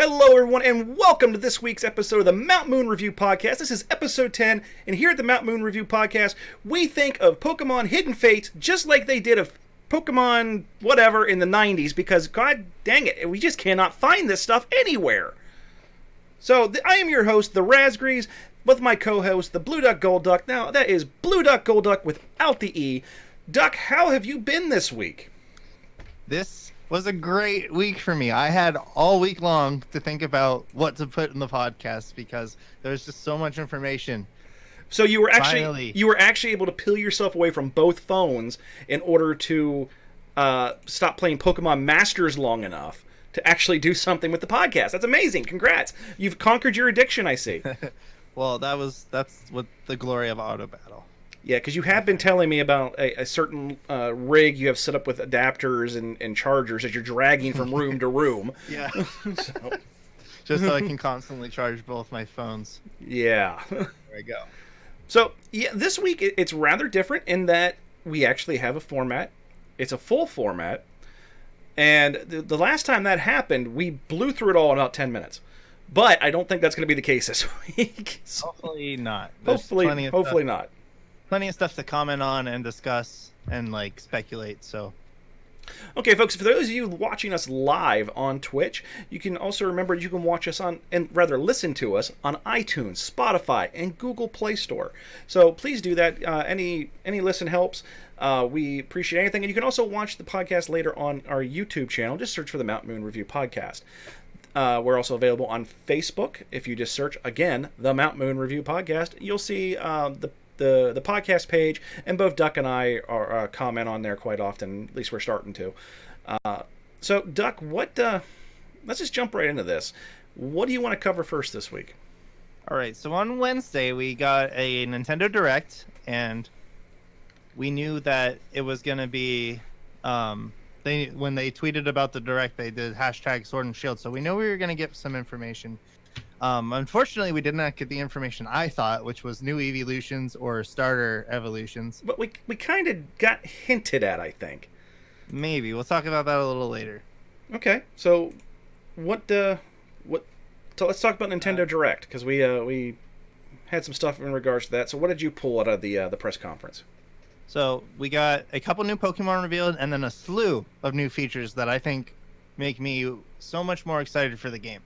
Hello, everyone, and welcome to this week's episode of the Mount Moon Review Podcast. This is episode 10, and here at the Mount Moon Review Podcast, we think of Pokemon Hidden Fates just like they did of Pokemon whatever in the 90s, because, god dang it, we just cannot find this stuff anywhere. So, I am your host, the Razgrees, with my co-host, the Blue Duck Gold Duck. Now, that is Blue Duck Gold Duck without the E. Duck, how have you been this week? This was a great week for me. I had all week long to think about what to put in the podcast because there's just so much information. So you were actually able to peel yourself away from both phones in order to stop playing Pokemon Masters long enough to actually do something with the podcast. That's amazing. Congrats. You've conquered your addiction, I see. Well, that's what the glory of auto battle. Yeah, because you have been telling me about a certain rig you have set up with adapters and chargers that you're dragging from room to room. Yeah. Just so I can constantly charge both my phones. Yeah. There we go. So, yeah, this week it's rather different in that we actually have a format. It's a full format. And the last time that happened, we blew through it all in about 10 minutes. But I don't think that's going to be the case this week. So, hopefully not. Hopefully not. Plenty of stuff to comment on and discuss and speculate. So, okay, folks, for those of you watching us live on Twitch, you can also remember you can watch us listen to us on iTunes, Spotify, and Google Play Store. So please do that. Any listen helps. We appreciate anything. And you can also watch the podcast later on our YouTube channel. Just search for the Mount Moon Review Podcast. We're also available on Facebook. If you just search, again, the Mount Moon Review Podcast, you'll see the podcast page, and both Duck and I are comment on there quite often. At least we're starting to. So, Duck, let's just jump right into this. What do you want to cover first this week? All right. So on Wednesday we got a Nintendo Direct, and we knew that it was going to be. When they tweeted about the Direct, they did hashtag Sword and Shield, so we know we were going to get some information. Unfortunately, we did not get the information I thought, which was new evolutions or starter evolutions. But we kind of got hinted at, I think. Maybe. We'll talk about that a little later. Okay. So, so let's talk about Nintendo Direct, because we had some stuff in regards to that. So what did you pull out of the press conference? So we got a couple new Pokemon revealed, and then a slew of new features that I think make me so much more excited for the game.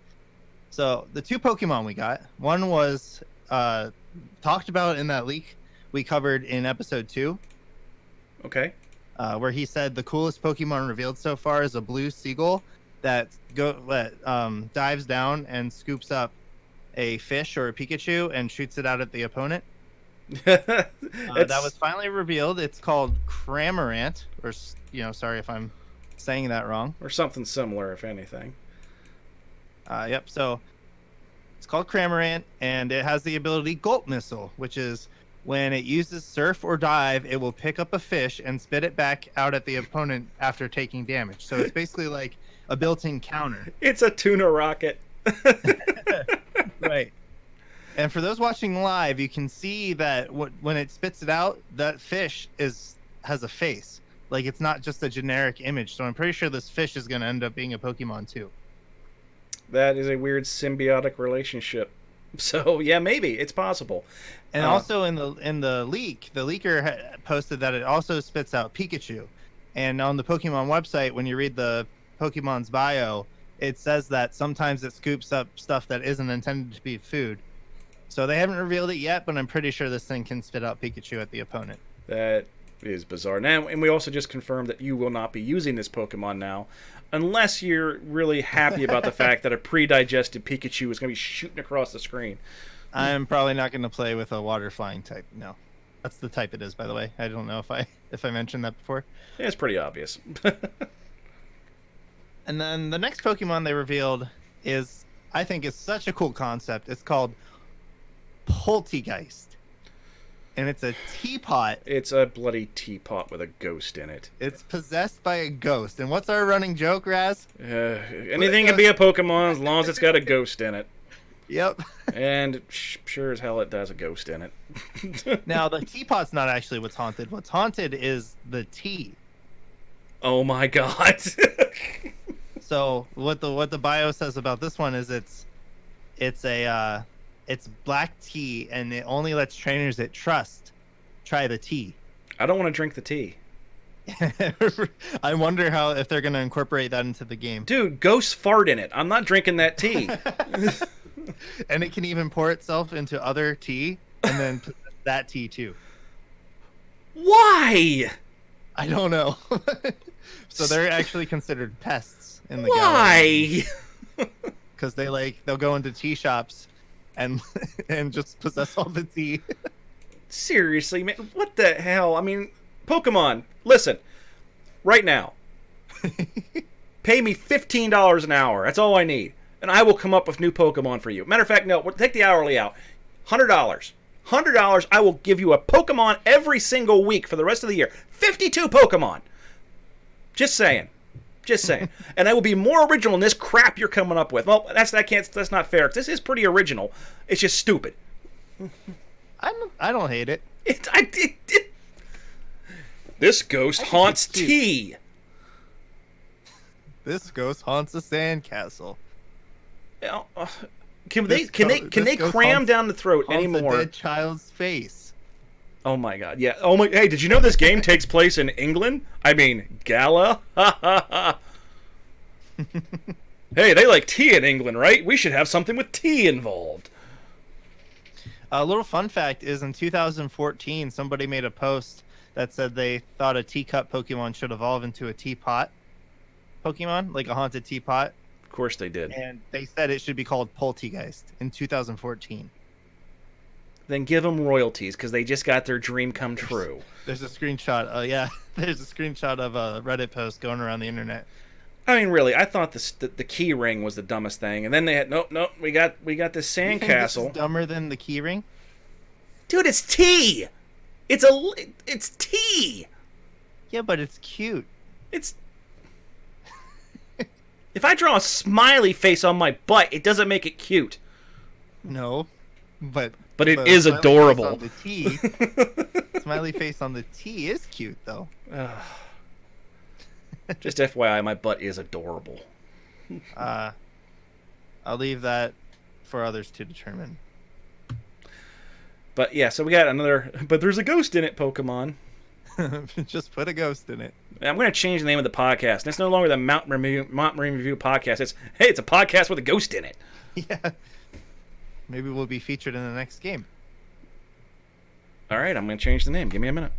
So the two Pokemon we got, one was talked about in that leak we covered in episode 2. Okay. Where he said the coolest Pokemon revealed so far is a blue seagull that dives down and scoops up a fish or a Pikachu and shoots it out at the opponent. That was finally revealed. It's called Cramorant, or sorry if I'm saying that wrong, or something similar, if anything. Yep. So it's called Cramorant, and it has the ability Gulp Missile, which is when it uses Surf or Dive, it will pick up a fish and spit it back out at the opponent after taking damage. So it's basically like a built-in counter. It's a tuna rocket. Right. And for those watching live, you can see that when it spits it out, that fish has a face. Like, it's not just a generic image. So I'm pretty sure this fish is going to end up being a Pokemon too. That is a weird symbiotic relationship. So yeah, maybe it's possible. And also in the leak, the leaker posted that it also spits out Pikachu. And on the Pokemon website, when you read the Pokemon's bio, it says that sometimes it scoops up stuff that isn't intended to be food. So they haven't revealed it yet, but I'm pretty sure this thing can spit out Pikachu at the opponent. That is bizarre. Now, and we also just confirmed that you will not be using this Pokemon now, unless you're really happy about the fact that a pre-digested Pikachu is going to be shooting across the screen. I'm probably not going to play with a water flying type. No, that's the type it is, by the way. I don't know if I mentioned that before. Yeah, it's pretty obvious. And then the next Pokemon they revealed I think is such a cool concept. It's called Poltegeist. And it's a teapot. It's a bloody teapot with a ghost in it. It's possessed by a ghost. And what's our running joke, Raz? Anything can be a Pokemon as long as it's got a ghost in it. Yep. And sure as hell it does a ghost in it. Now, the teapot's not actually what's haunted. What's haunted is the tea. Oh my god. So what the bio says about this one is it's it's black tea, and it only lets trainers that trust try the tea. I don't want to drink the tea. I wonder how if they're gonna incorporate that into the game. Dude, ghosts fart in it. I'm not drinking that tea. And it can even pour itself into other tea and then possess that tea too. Why? I don't know. So they're actually considered pests in the gallery. Why? Because they'll go into tea shops and just possess all the tea. Seriously, man, what the hell? I mean, Pokemon, listen, right now, pay me $15 an hour. That's all I need. And I will come up with new Pokemon for you. Matter of fact, no, we'll take the hourly out. $100. $100, I will give you a Pokemon every single week for the rest of the year. 52 Pokemon. Just saying. Just saying. And I will be more original in this crap you're coming up with. Well, that's not fair. This is pretty original. It's just stupid. I don't hate it. This ghost haunts tea. This ghost haunts a sandcastle. Can they cram down the throat anymore? A dead child's face. Oh my god! Yeah. Oh my. Hey, did you know this game takes place in England? I mean, Gala. Hey, they like tea in England, right? We should have something with tea involved. A little fun fact is in 2014, somebody made a post that said they thought a teacup Pokemon should evolve into a teapot Pokemon, like a haunted teapot. Of course they did. And they said it should be called Poltegeist in 2014. Then give them royalties because they just got their dream come true. There's a screenshot. Yeah, there's a screenshot of a Reddit post going around the internet. I mean, really, I thought the key ring was the dumbest thing, and then they had nope, we got this sandcastle. This is dumber than the key ring, dude. It's tea. It's tea. Yeah, but it's cute. It's. If I draw a smiley face on my butt, it doesn't make it cute. No, but it is adorable. Smiley face on the tea is cute, though. Just FYI, my butt is adorable. I'll leave that for others to determine. But yeah, so we got another. But there's a ghost in it, Pokemon. Just put a ghost in it. I'm going to change the name of the podcast. It's no longer the Mountain Marine Review podcast. It's a podcast with a ghost in it. Yeah. Maybe we'll be featured in the next game. All right, I'm going to change the name. Give me a minute.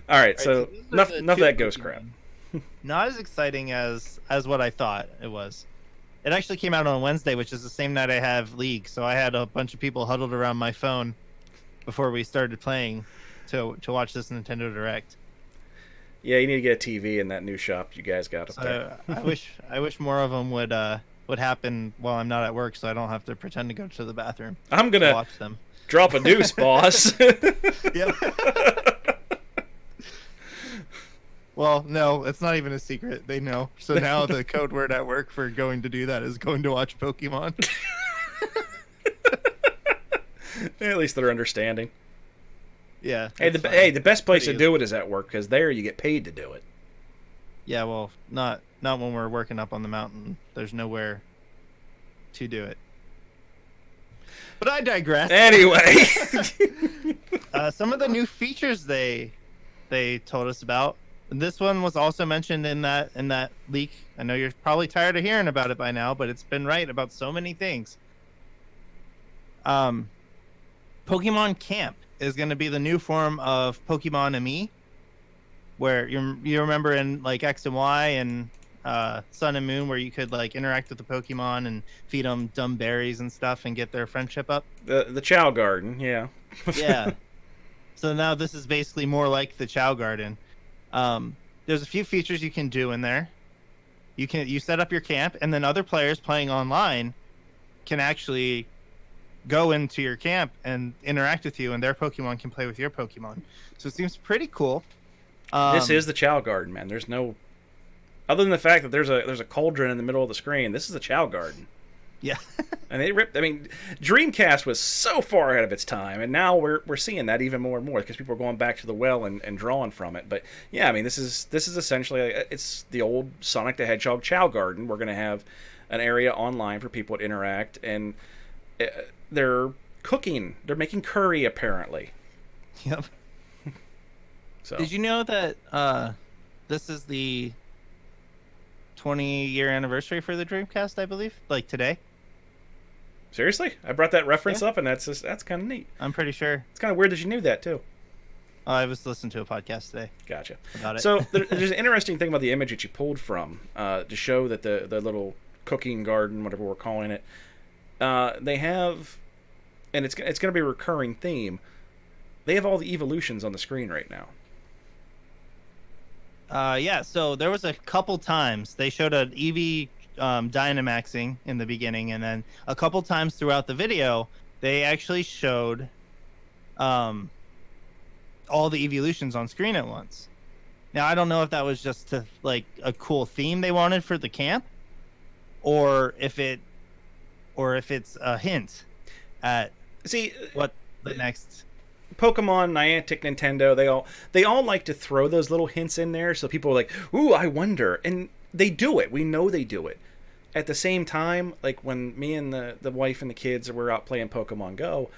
All right, so enough of that ghost crap. Not as exciting as what I thought it was. It actually came out on Wednesday, which is the same night I have League. So I had a bunch of people huddled around my phone before we started playing to watch this Nintendo Direct. Yeah, you need to get a TV in that new shop you guys got up there. I wish more of them would happen while I'm not at work, so I don't have to pretend to go to the bathroom. I'm gonna watch them. Drop a deuce, boss. Yeah. Well, no, it's not even a secret. They know. So now the code word at work for going to do that is going to watch Pokemon. At least they're understanding. Yeah. Hey, the best place to do it is at work because there you get paid to do it. Yeah, well, not when we're working up on the mountain. There's nowhere to do it. But I digress. Anyway, some of the new features they told us about. This one was also mentioned in that leak. I know you're probably tired of hearing about it by now, but it's been right about so many things. Pokemon Camp is going to be the new form of Pokemon Ami, where you remember in like X and Y and Sun and Moon, where you could like interact with the Pokemon and feed them dumb berries and stuff and get their friendship up. The Chow Garden, yeah. Yeah. So now this is basically more like the Chow Garden. There's a few features you can do in there. You set up your camp, and then other players playing online can actually go into your camp and interact with you, and their Pokemon can play with your Pokemon. So it seems pretty cool. This is the Chow Garden, man. There's no, other than the fact that there's a cauldron in the middle of the screen. This is the Chow Garden. Yeah. And they ripped. I mean, Dreamcast was so far ahead of its time, and now we're seeing that even more and more because people are going back to the well and drawing from it. But yeah, I mean, this is essentially it's the old Sonic the Hedgehog Chow Garden. We're going to have an area online for people to interact, and they're cooking. They're making curry apparently. Yep. So Did you know that this is the 20-year anniversary for the Dreamcast? I believe, like today. seriously, I brought that reference Yeah. up, and that's kind of neat. I'm pretty sure. It's kind of weird that you knew that too. I was listening to a podcast today Gotcha. about it. So there's an interesting thing about the image that you pulled from to show that the little cooking garden, whatever we're calling it, they have, and it's going to be a recurring theme. They have all the evolutions on the screen right now. Yeah, so there was a couple times they showed an Eevee Dynamaxing in the beginning, and then a couple times throughout the video, they actually showed all the evolutions on screen at once. Now, I don't know if that was just to like a cool theme they wanted for the camp, or if it's a hint at See, what the next. Pokemon, Niantic, Nintendo, they all like to throw those little hints in there, so people are like, "Ooh, I wonder," and they do it. We know they do it. At the same time, like when me and the wife and the kids were out playing Pokemon Go,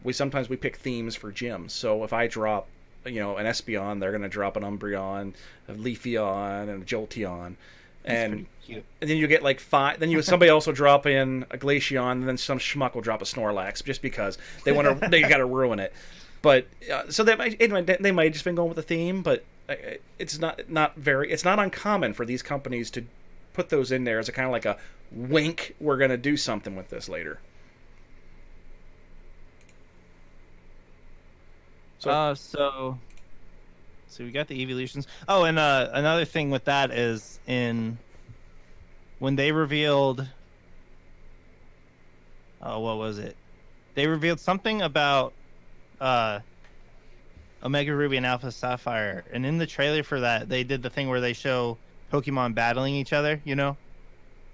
we sometimes we pick themes for gyms. So if I drop, an Espeon, they're gonna drop an Umbreon, a Leafeon, and a Jolteon, That's and pretty cute. and then you get like five. Then somebody also drop in a Glaceon, and then some schmuck will drop a Snorlax just because they want to. They got to ruin it. But so they might have just been going with the theme, but it's not very. It's not uncommon for these companies to put those in there as a kind of like a wink. We're gonna do something with this later. So we got the evolutions. Oh, and another thing with that is when they revealed, what was it? They revealed something about Omega Ruby and Alpha Sapphire, and in the trailer for that, they did the thing where they show Pokemon battling each other. You know,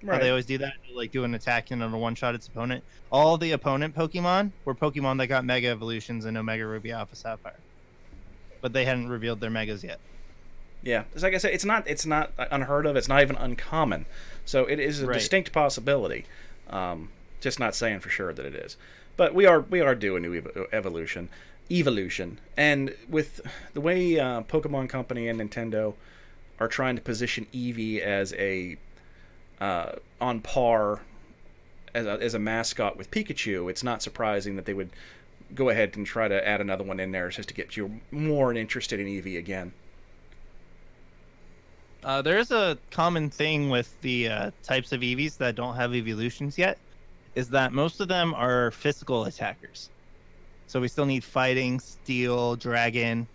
how they always do that, like do an attack and on a one-shot its opponent. All the opponent Pokemon were Pokemon that got Mega Evolutions in Omega Ruby Alpha Sapphire, but they hadn't revealed their Megas yet. Yeah, it's like I said, it's not unheard of. It's not even uncommon. So it is a distinct possibility. Just not saying for sure that it is. But we are due a new evolution, and with the way Pokemon Company and Nintendo are trying to position Eevee as a on par as a mascot with Pikachu, it's not surprising that they would go ahead and try to add another one in there just to get you more interested in Eevee again. There's a common thing with the types of Eevees that don't have evolutions yet, is that most of them are physical attackers. So we still need fighting, steel, dragon,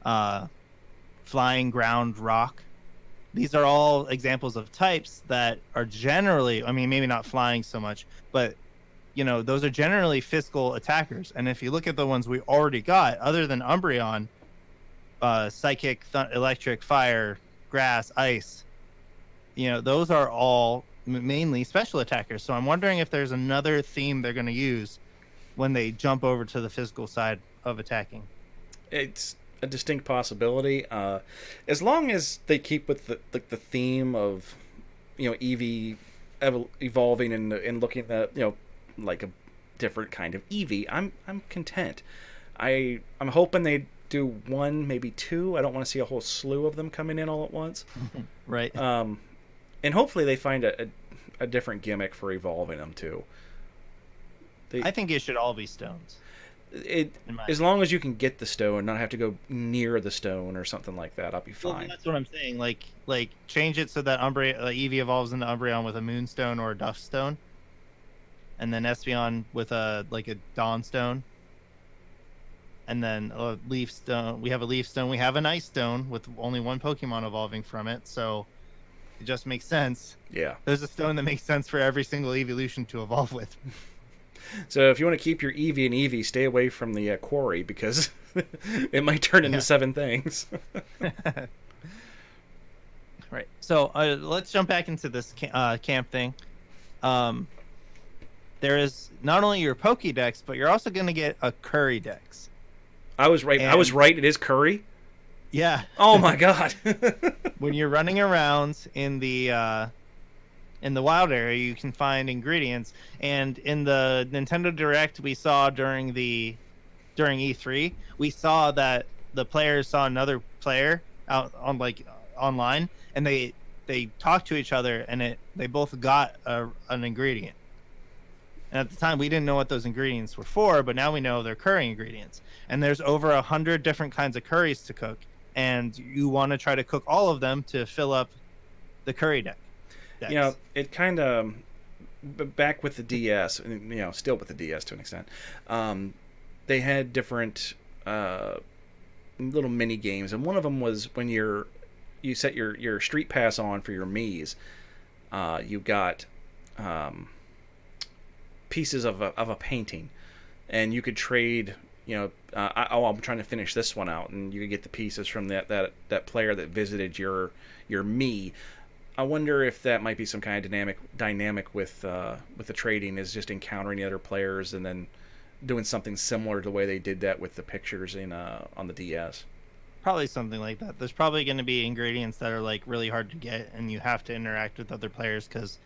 flying, ground, rock. These are all examples of types that are generally, I mean, maybe not flying so much, but those are generally physical attackers. And if you look at the ones we already got, other than Umbreon, psychic, electric, fire, grass, ice, those are all mainly special attackers. So I'm wondering if there's another theme they're going to use when they jump over to the physical side of attacking. It's a distinct possibility, as long as they keep with the theme of Eevee evolving and looking at like a different kind of Eevee. I'm content. I'm hoping they do one, maybe two. I don't want to see a whole slew of them coming in all at once. Right. And hopefully they find a different gimmick for evolving them too. I think it should all be stones. As long as you can get the stone, not have to go near the stone or something like that, I'll be fine. Well, that's what I'm saying. Like change it so that Eevee evolves into Umbreon with a Moonstone or a Duskstone, and then Espeon with a Dawnstone, and then a Leaf Stone. We have a Leaf Stone. We have an Ice Stone with only one Pokemon evolving from it, so it just makes sense. Yeah. There's a stone that makes sense for every single evolution to evolve with. So if you want to keep your Eevee and Eevee, stay away from the quarry because it might turn into seven things. Right. So let's jump back into this camp thing. um, there is not only your Pokédex, but you're also going to get a Curry Dex. I was right. I was And right. It is curry. yeah, Oh my god. when you're running around in the wild area, you can find ingredients. And in the Nintendo Direct we saw during E3, we saw that the players saw another player out on like online, and they talked to each other, and they both got an ingredient. And at the time, we didn't know what those ingredients were for, but now we know they're curry ingredients. And there's over 100 different kinds of curries to cook, and you want to try to cook all of them to fill up the curry deck. You know, it kind of back with the DS, still with the DS to an extent. They had different little mini games, and one of them was when you set your street pass on for your Mii's. You got pieces of a painting, and you could trade. I'm trying to finish this one out, and you could get the pieces from that player that visited your Mii. I wonder if that might be some kind of dynamic with the trading, is just encountering the other players and then doing something similar to the way they did that with the pictures on the DS. Probably something like that. There's probably going to be ingredients that are like really hard to get, and you have to interact with other players because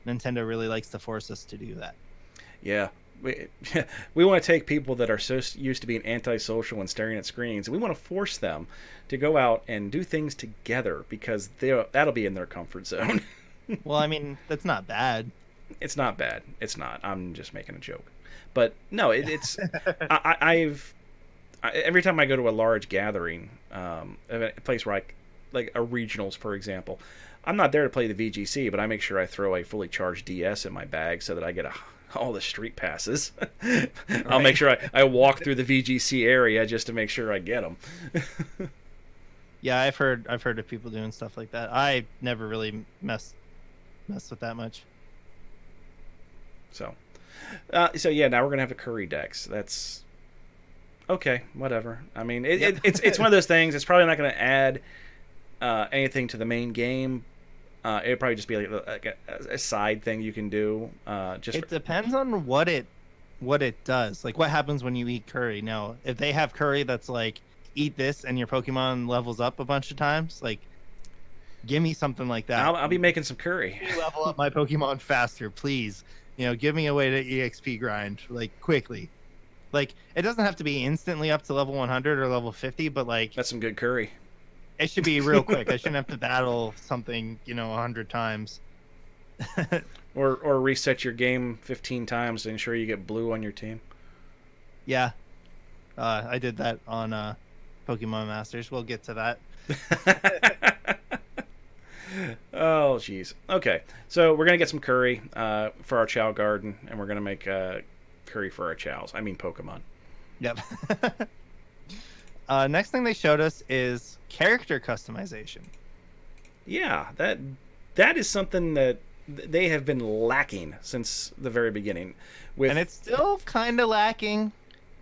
Nintendo really likes to force us to do that. Yeah. We want to take people that are so used to being antisocial and staring at screens, and we want to force them to go out and do things together because that'll be in their comfort zone. Well, I mean, that's not bad. It's not bad. It's not. I'm just making a joke. But no, it's every time I go to a large gathering, a place where like a regionals, for example, I'm not there to play the VGC, but I make sure I throw a fully charged DS in my bag so that I get all the street passes. I'll make sure I walk through the VGC area just to make sure I get them. Yeah, I've heard of people doing stuff like that. I never really messed with that much. So yeah, now we're gonna have a curry dex. That's okay, whatever. I mean, it's one of those things. It's probably not gonna add anything to the main game. It'd probably just be like a side thing you can do. It depends on what it does. Like what happens when you eat curry. Now, if they have curry that's like eat this and your Pokemon levels up a bunch of times, like give me something like that. I'll be making some curry. Level up my Pokemon faster, please. Give me a way to EXP grind like quickly. Like it doesn't have to be instantly up to level 100 or level 50, but like that's some good curry. It should be real quick. I shouldn't have to battle something, 100 times. or reset your game 15 times to ensure you get blue on your team. Yeah. I did that on Pokemon Masters. We'll get to that. Oh, jeez. Okay. So we're going to get some curry for our Chow garden, and we're going to make curry for our Chows. I mean Pokemon. Yep. Next thing they showed us is character customization. Yeah, that is something that they have been lacking since the very beginning. And it's still kind of lacking,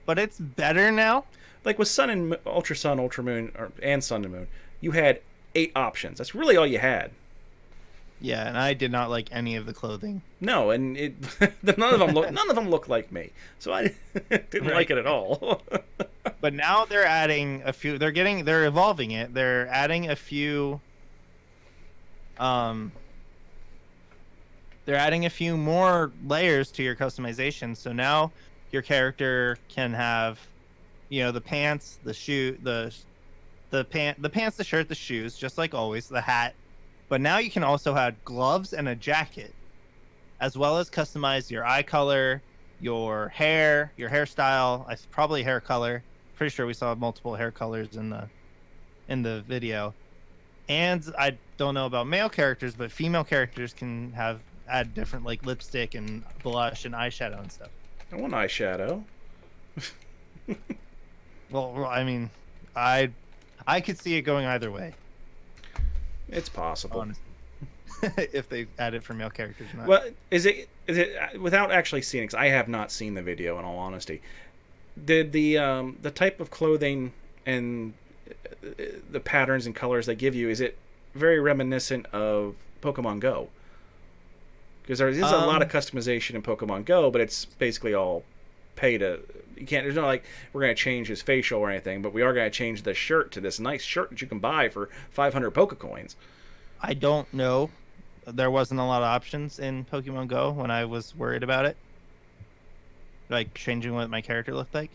but it's better now. Like with Sun and Ultra Sun, Ultra Moon, and Sun and Moon, you had 8 options. That's really all you had. Yeah, and I did not like any of the clothing. No, and none of them look like me, so I didn't like it at all. But now they're adding a few. They're evolving it. They're adding a few. They're adding a few more layers to your customization. So now your character can have, the pants, the shoe, the pants, the shirt, the shoes, just like always, the hat. But now you can also add gloves and a jacket, as well as customize your eye color, your hair, your hairstyle, probably hair color. Pretty sure we saw multiple hair colors in the video. And I don't know about male characters, but female characters can add different like lipstick and blush and eyeshadow and stuff. I want eyeshadow. Well, I mean, I could see it going either way. It's possible. Honestly. If they add it for male characters or not. Well, is it without actually seeing it? 'Cause I have not seen the video. In all honesty, did the type of clothing and the patterns and colors they give you, is it very reminiscent of Pokemon Go? Because there is a lot of customization in Pokemon Go, but it's basically all pay to. You can't. There's not like we're going to change his facial or anything, but we are going to change the shirt to this nice shirt that you can buy for 500 Pokecoins. I don't know. There wasn't a lot of options in Pokemon Go when I was worried about it, like changing what my character looked like.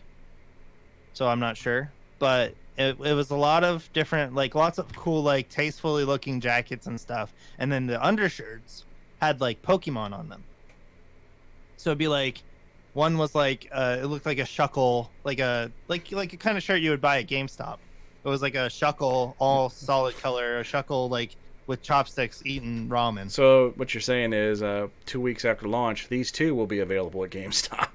So I'm not sure, but it was a lot of different, like lots of cool, like tastefully looking jackets and stuff, and then the undershirts had like Pokemon on them. So it'd be like, one was like it looked like a Shuckle, like a kind of shirt you would buy at GameStop. It was like a Shuckle, all solid color, a Shuckle like with chopsticks eating ramen. So what you're saying is, 2 weeks after launch, these two will be available at GameStop.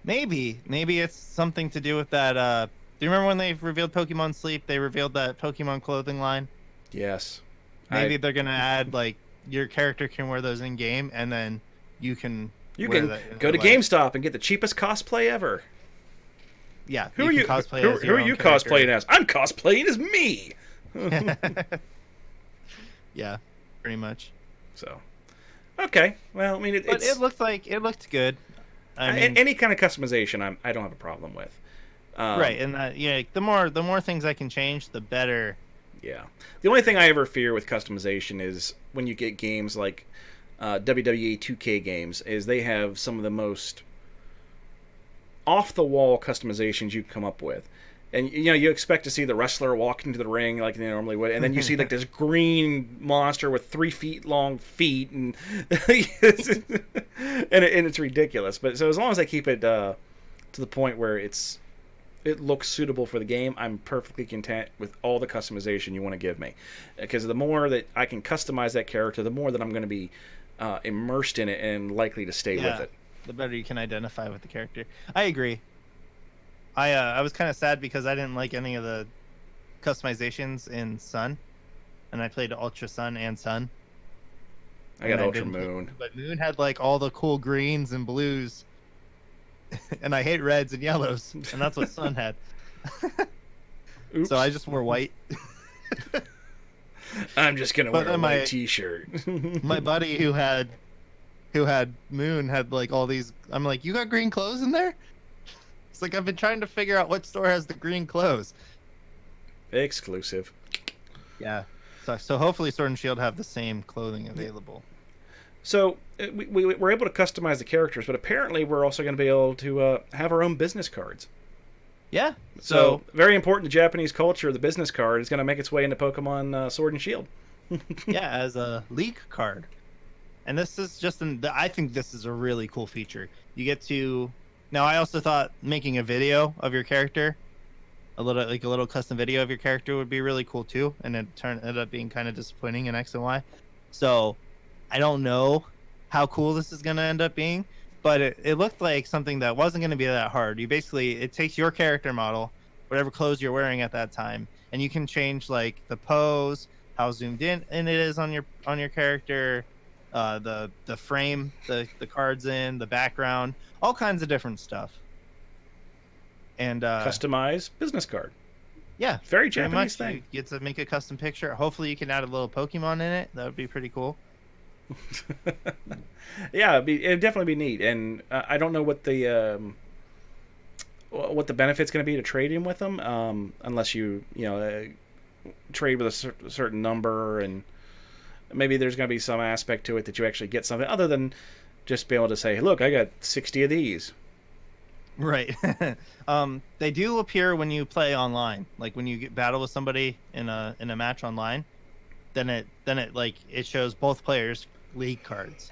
Maybe it's something to do with that. Do you remember when they revealed Pokemon Sleep? They revealed that Pokemon clothing line. Yes. Maybe they're gonna add like your character can wear those in game, and then you can go to GameStop and get the cheapest cosplay ever. Yeah. Who are you cosplaying as? I'm cosplaying as me. Yeah, pretty much. So, okay. Well, I mean, it looked good. I mean, any kind of customization, I don't have a problem with. Right, and the more things I can change, the better. Yeah. The only thing I ever fear with customization is when you get games like WWE 2K games, is they have some of the most off-the-wall customizations you can come up with. And, you expect to see the wrestler walk into the ring like they normally would, and then you see like this green monster with 3 feet long feet, and and it's ridiculous. But so as long as I keep it to the point where it looks suitable for the game, I'm perfectly content with all the customization you want to give me. Because the more that I can customize that character, the more that I'm going to be immersed in it and likely to stay with it. The better you can identify with the character. I agree. I was kind of sad because I didn't like any of the customizations in Sun, and I played Ultra Sun and Sun. I got Ultra Moon. But Moon had like all the cool greens and blues, and I hate reds and yellows, and that's what Sun had. So I just wore white. I'm just gonna wear a white T-shirt. My buddy who had Moon had like all these. I'm like, you got green clothes in there? It's like I've been trying to figure out what store has the green clothes. Exclusive. Yeah. So hopefully Sword and Shield have the same clothing available. So we're able to customize the characters, but apparently we're also going to be able to have our own business cards. Yeah. So very important to Japanese culture, the business card is going to make its way into Pokemon Sword and Shield. Yeah, as a league card. And this is I think this is a really cool feature. You get to... Now, I also thought making a video of your character, a little custom video of your character would be really cool too, and it ended up being kind of disappointing in X and Y. So, I don't know how cool this is going to end up being, but it looked like something that wasn't going to be that hard. It takes your character model, whatever clothes you're wearing at that time, and you can change like the pose, how zoomed in it is on your character, the frame the cards in, the background, all kinds of different stuff. And customize business card. Yeah, very Japanese thing. You get to make a custom picture. Hopefully you can add a little Pokemon in it. That would be pretty cool. Yeah, it'd definitely be neat. And I don't know what the benefit's going to be to trade in with them, unless you trade with a certain number, and maybe there's going to be some aspect to it that you actually get something other than just be able to say, hey, look, I got 60 of these. Right. They do appear when you play online. Like when you battle with somebody in a match online, then it shows both players' league cards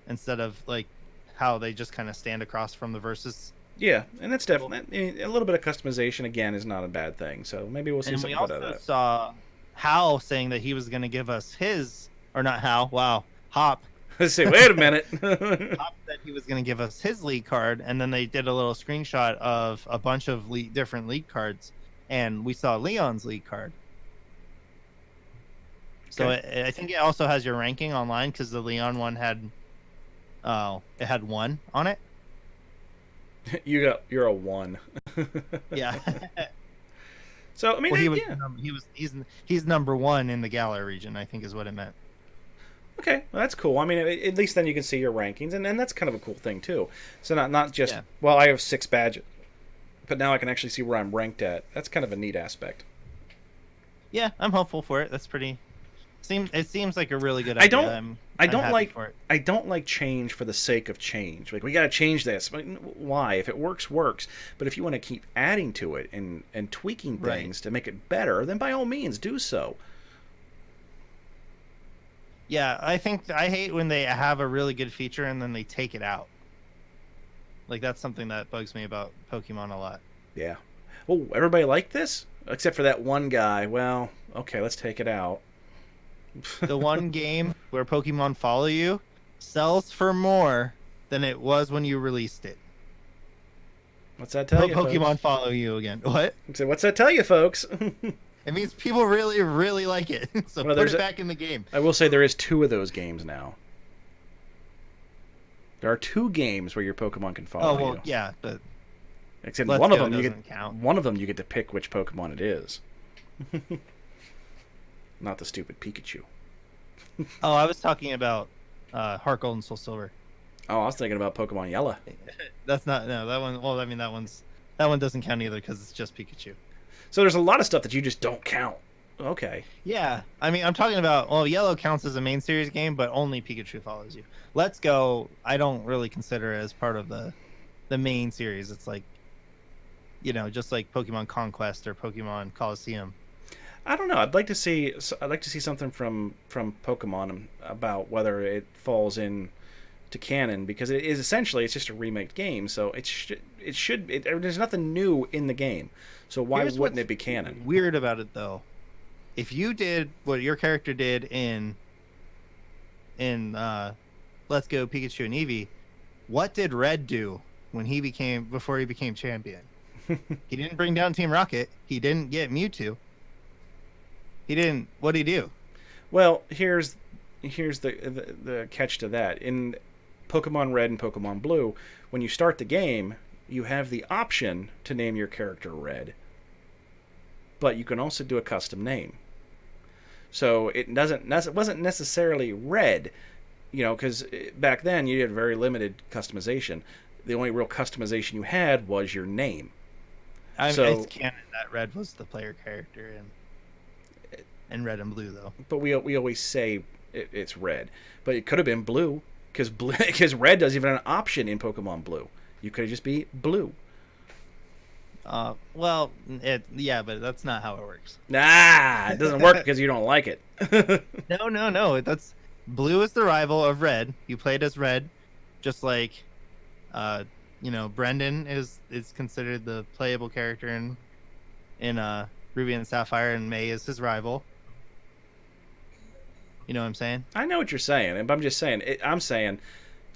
instead of like how they just kind of stand across from the versus. Yeah, and that's definitely a little bit of customization. Again, is not a bad thing. So maybe we'll see something about that. And we also saw Hal saying that he was going to give us his, or not Hal. Wow, Hop. Let's say, wait a minute. Hop said he was going to give us his league card, and then they did a little screenshot of a bunch of different league cards, and we saw Leon's league card. So I think it also has your ranking online because the Leon one had, it had 1 on it. You're a 1. Yeah. So I mean, well, he's number 1 in the Galar region, I think is what it meant. Okay, well, that's cool. I mean, at least then you can see your rankings, and that's kind of a cool thing too. So not just Yeah. well, I have 6 badges, but now I can actually see where I'm ranked at. That's kind of a neat aspect. Yeah, I'm hopeful for it. That's pretty. It seems like a really good I idea. don't I I'm don't happy like for it. I don't like change for the sake of change. Like we got to change this. But why? If it works, works. But if you want to keep adding to it and tweaking Right. things to make it better, then by all means do so. Yeah, I think I hate when they have a really good feature and then they take it out. Like that's something that bugs me about Pokemon a lot. Yeah. Oh, everybody liked this except for that one guy. Well, okay, let's take it out. The one game where Pokemon follow you sells for more than it was when you released it. What's that tell you, Pokemon folks? follow you again. What? So what's that tell you, folks? It means people really, really like it. So Well, put there's it a- back in the game. I will say there is 2 of those games now. There are 2 games where your Pokemon can follow Oh well, you. yeah, but Except Let's one of Go them you doesn't get count. one of them you get to pick which Pokemon it is. Not the stupid Pikachu. oh, I was talking about Heart Gold and Soul Silver. Oh, I was thinking about Pokemon Yellow. That's not that one. Well, I mean that one doesn't count either because it's just Pikachu. So there's a lot of stuff that you just don't count. Okay. Yeah, I mean I'm talking about Yellow counts as a main series game, but only Pikachu follows you. Let's Go. I don't really consider it as part of the main series. It's like, just like Pokemon Conquest or Pokemon Coliseum. I don't know. I'd like to see something from Pokemon about whether it falls in to canon because it is essentially it's just a remake game. So there's nothing new in the game. So why Here's wouldn't what's it be canon? Weird about it though, if you did what your character did in Let's Go Pikachu and Eevee, what did Red do before he became champion? He didn't bring down Team Rocket. He didn't get Mewtwo. He didn't. What did he do? Well, here's the catch to that. In Pokemon Red and Pokemon Blue, when you start the game, you have the option to name your character Red, but you can also do a custom name. So it wasn't necessarily Red, because back then you had very limited customization. The only real customization you had was your name. I mean, So- it's canon that Red was the player character in Red and Blue, though. But we always say it's Red, but it could have been Blue because Red doesn't even have an option in Pokemon Blue. You could have just be Blue. Well, yeah, but that's not how it works. Nah, it doesn't work because you don't like it. No. That's Blue is the rival of Red. You played as Red, just like, Brendan is considered the playable character in Ruby and Sapphire, and May is his rival. You know what I'm saying? I know what you're saying, but I'm just saying. I'm saying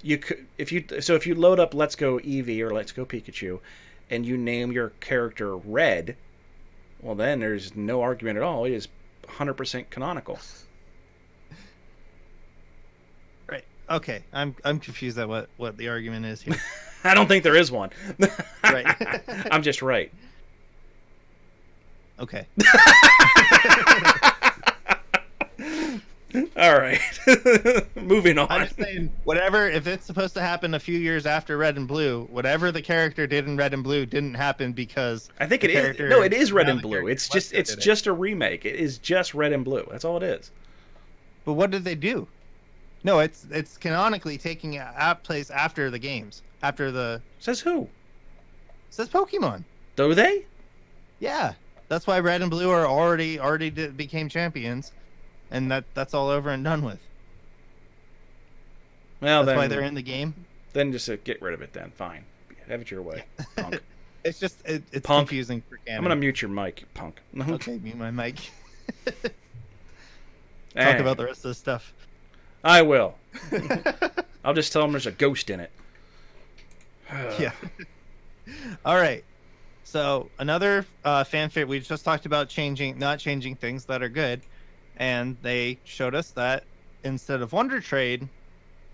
you could if you load up Let's Go Eevee or Let's Go Pikachu, and you name your character Red, well then there's no argument at all. It is 100% canonical. Right. Okay. I'm confused at what the argument is here. I don't think there is one. Right. I'm just right. Okay. All right. Moving on. I'm just saying, whatever, if it's supposed to happen a few years after Red and Blue, whatever the character did in Red and Blue didn't happen because I think the it is. character- No, it is Red now and the Blue. character It's Let's just Go it's did it. just a remake. It is just Red and Blue. That's all it is. But what did they do? No, it's canonically taking place after the games. After the Says who? it says Pokemon. Do they? Yeah. That's why Red and Blue are already became champions, and that's all over and done with. Well, That's why then they're in the game. then just get rid of it. Then fine. Have it your way, punk. It's just it's Punk. confusing for canon. I'm gonna mute your mic, you punk. Okay, mute my mic. Talk Eh, about the rest of the stuff. I will. I'll just tell them there's a ghost in it. Yeah. All right. So another fan favorite. We just talked about not changing things that are good, and they showed us that instead of Wonder Trade,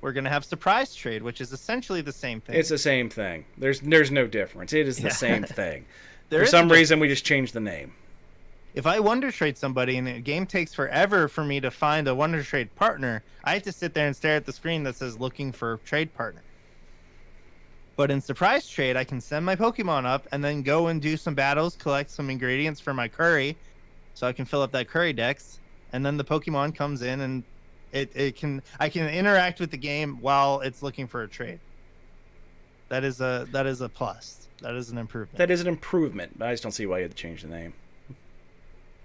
we're gonna have Surprise Trade, which is essentially the same thing. It's the same thing. There's no difference. It is the Yeah. same thing. There For is some a reason, we just changed the name. if I Wonder Trade somebody and the game takes forever for me to find a Wonder Trade partner, I have to sit there and stare at the screen that says looking for trade partner. But in Surprise Trade, I can send my Pokemon up and then go and do some battles, collect some ingredients for my curry, so I can fill up that curry dex, and then the Pokemon comes in and I can interact with the game while it's looking for a trade. That is a plus. That is an improvement. That is an improvement. I just don't see why you had to change the name.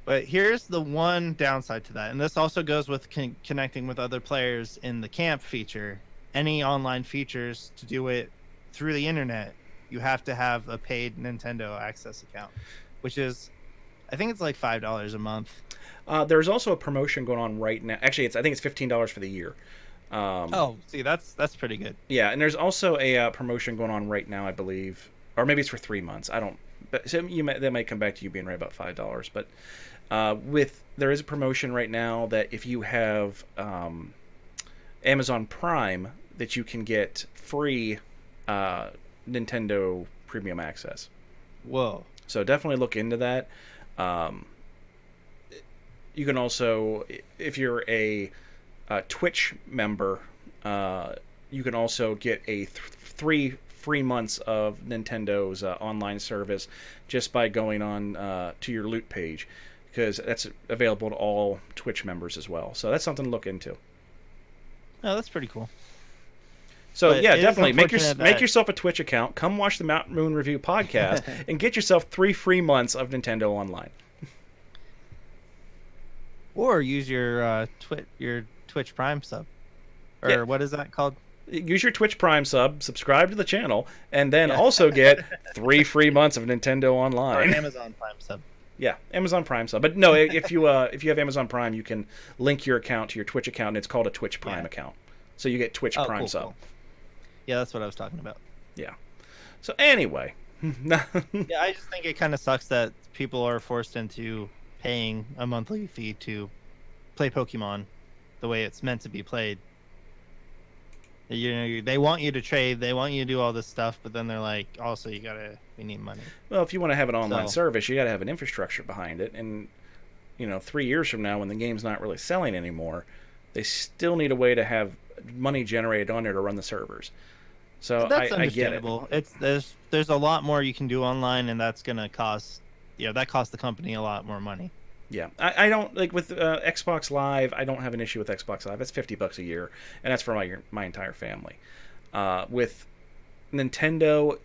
But here's the one downside to that, and this also goes with connecting with other players in the camp feature. Any online features to do it through the internet, you have to have a paid Nintendo Access account, which is, I think it's like $5 a month. There's also a promotion going on right now. Actually, I think it's $15 for the year. See, that's pretty good. Yeah, and there's also a promotion going on right now, I believe, or maybe it's for 3 months. I don't. But so that might come back to you being right about $5. But there is a promotion right now that if you have Amazon Prime, that you can get free Nintendo Premium Access. Whoa! So definitely look into that. You can also, if you're a Twitch member, you can also get a 3 free months of Nintendo's online service just by going on to your loot page, because that's available to all Twitch members as well. So that's something to look into. Oh, that's pretty cool. So But yeah, it is definitely make unfortunate yourself a Twitch account. Come watch the Mountain Moon Review podcast and get yourself 3 free months of Nintendo Online. Or use your Twitch Prime sub, or Yeah. what is that called? Use your Twitch Prime subscribe to the channel, and then also get 3 free months of Nintendo Or Online. an Amazon Prime sub. Yeah, Amazon Prime sub. But no, if you have Amazon Prime, you can link your account to your Twitch account, and it's called a Twitch Prime account. So you get Twitch Prime sub. Cool. Yeah, that's what I was talking about. Yeah. So anyway, Yeah, I just think it kind of sucks that people are forced into paying a monthly fee to play Pokemon the way it's meant to be played. You know, they want you to trade, they want you to do all this stuff, but then they're like, also we need money. well, if you want to have an online So- service, you got to have an infrastructure behind it, and 3 years from now, when the game's not really selling anymore, they still need a way to have money generated on there to run the servers. So That's I get it. understandable. There's a lot more you can do online, and that's gonna cost that costs the company a lot more money. Yeah, I don't like with Xbox Live. I don't have an issue with Xbox Live. That's $50 a year, and that's for my entire family. With Nintendo,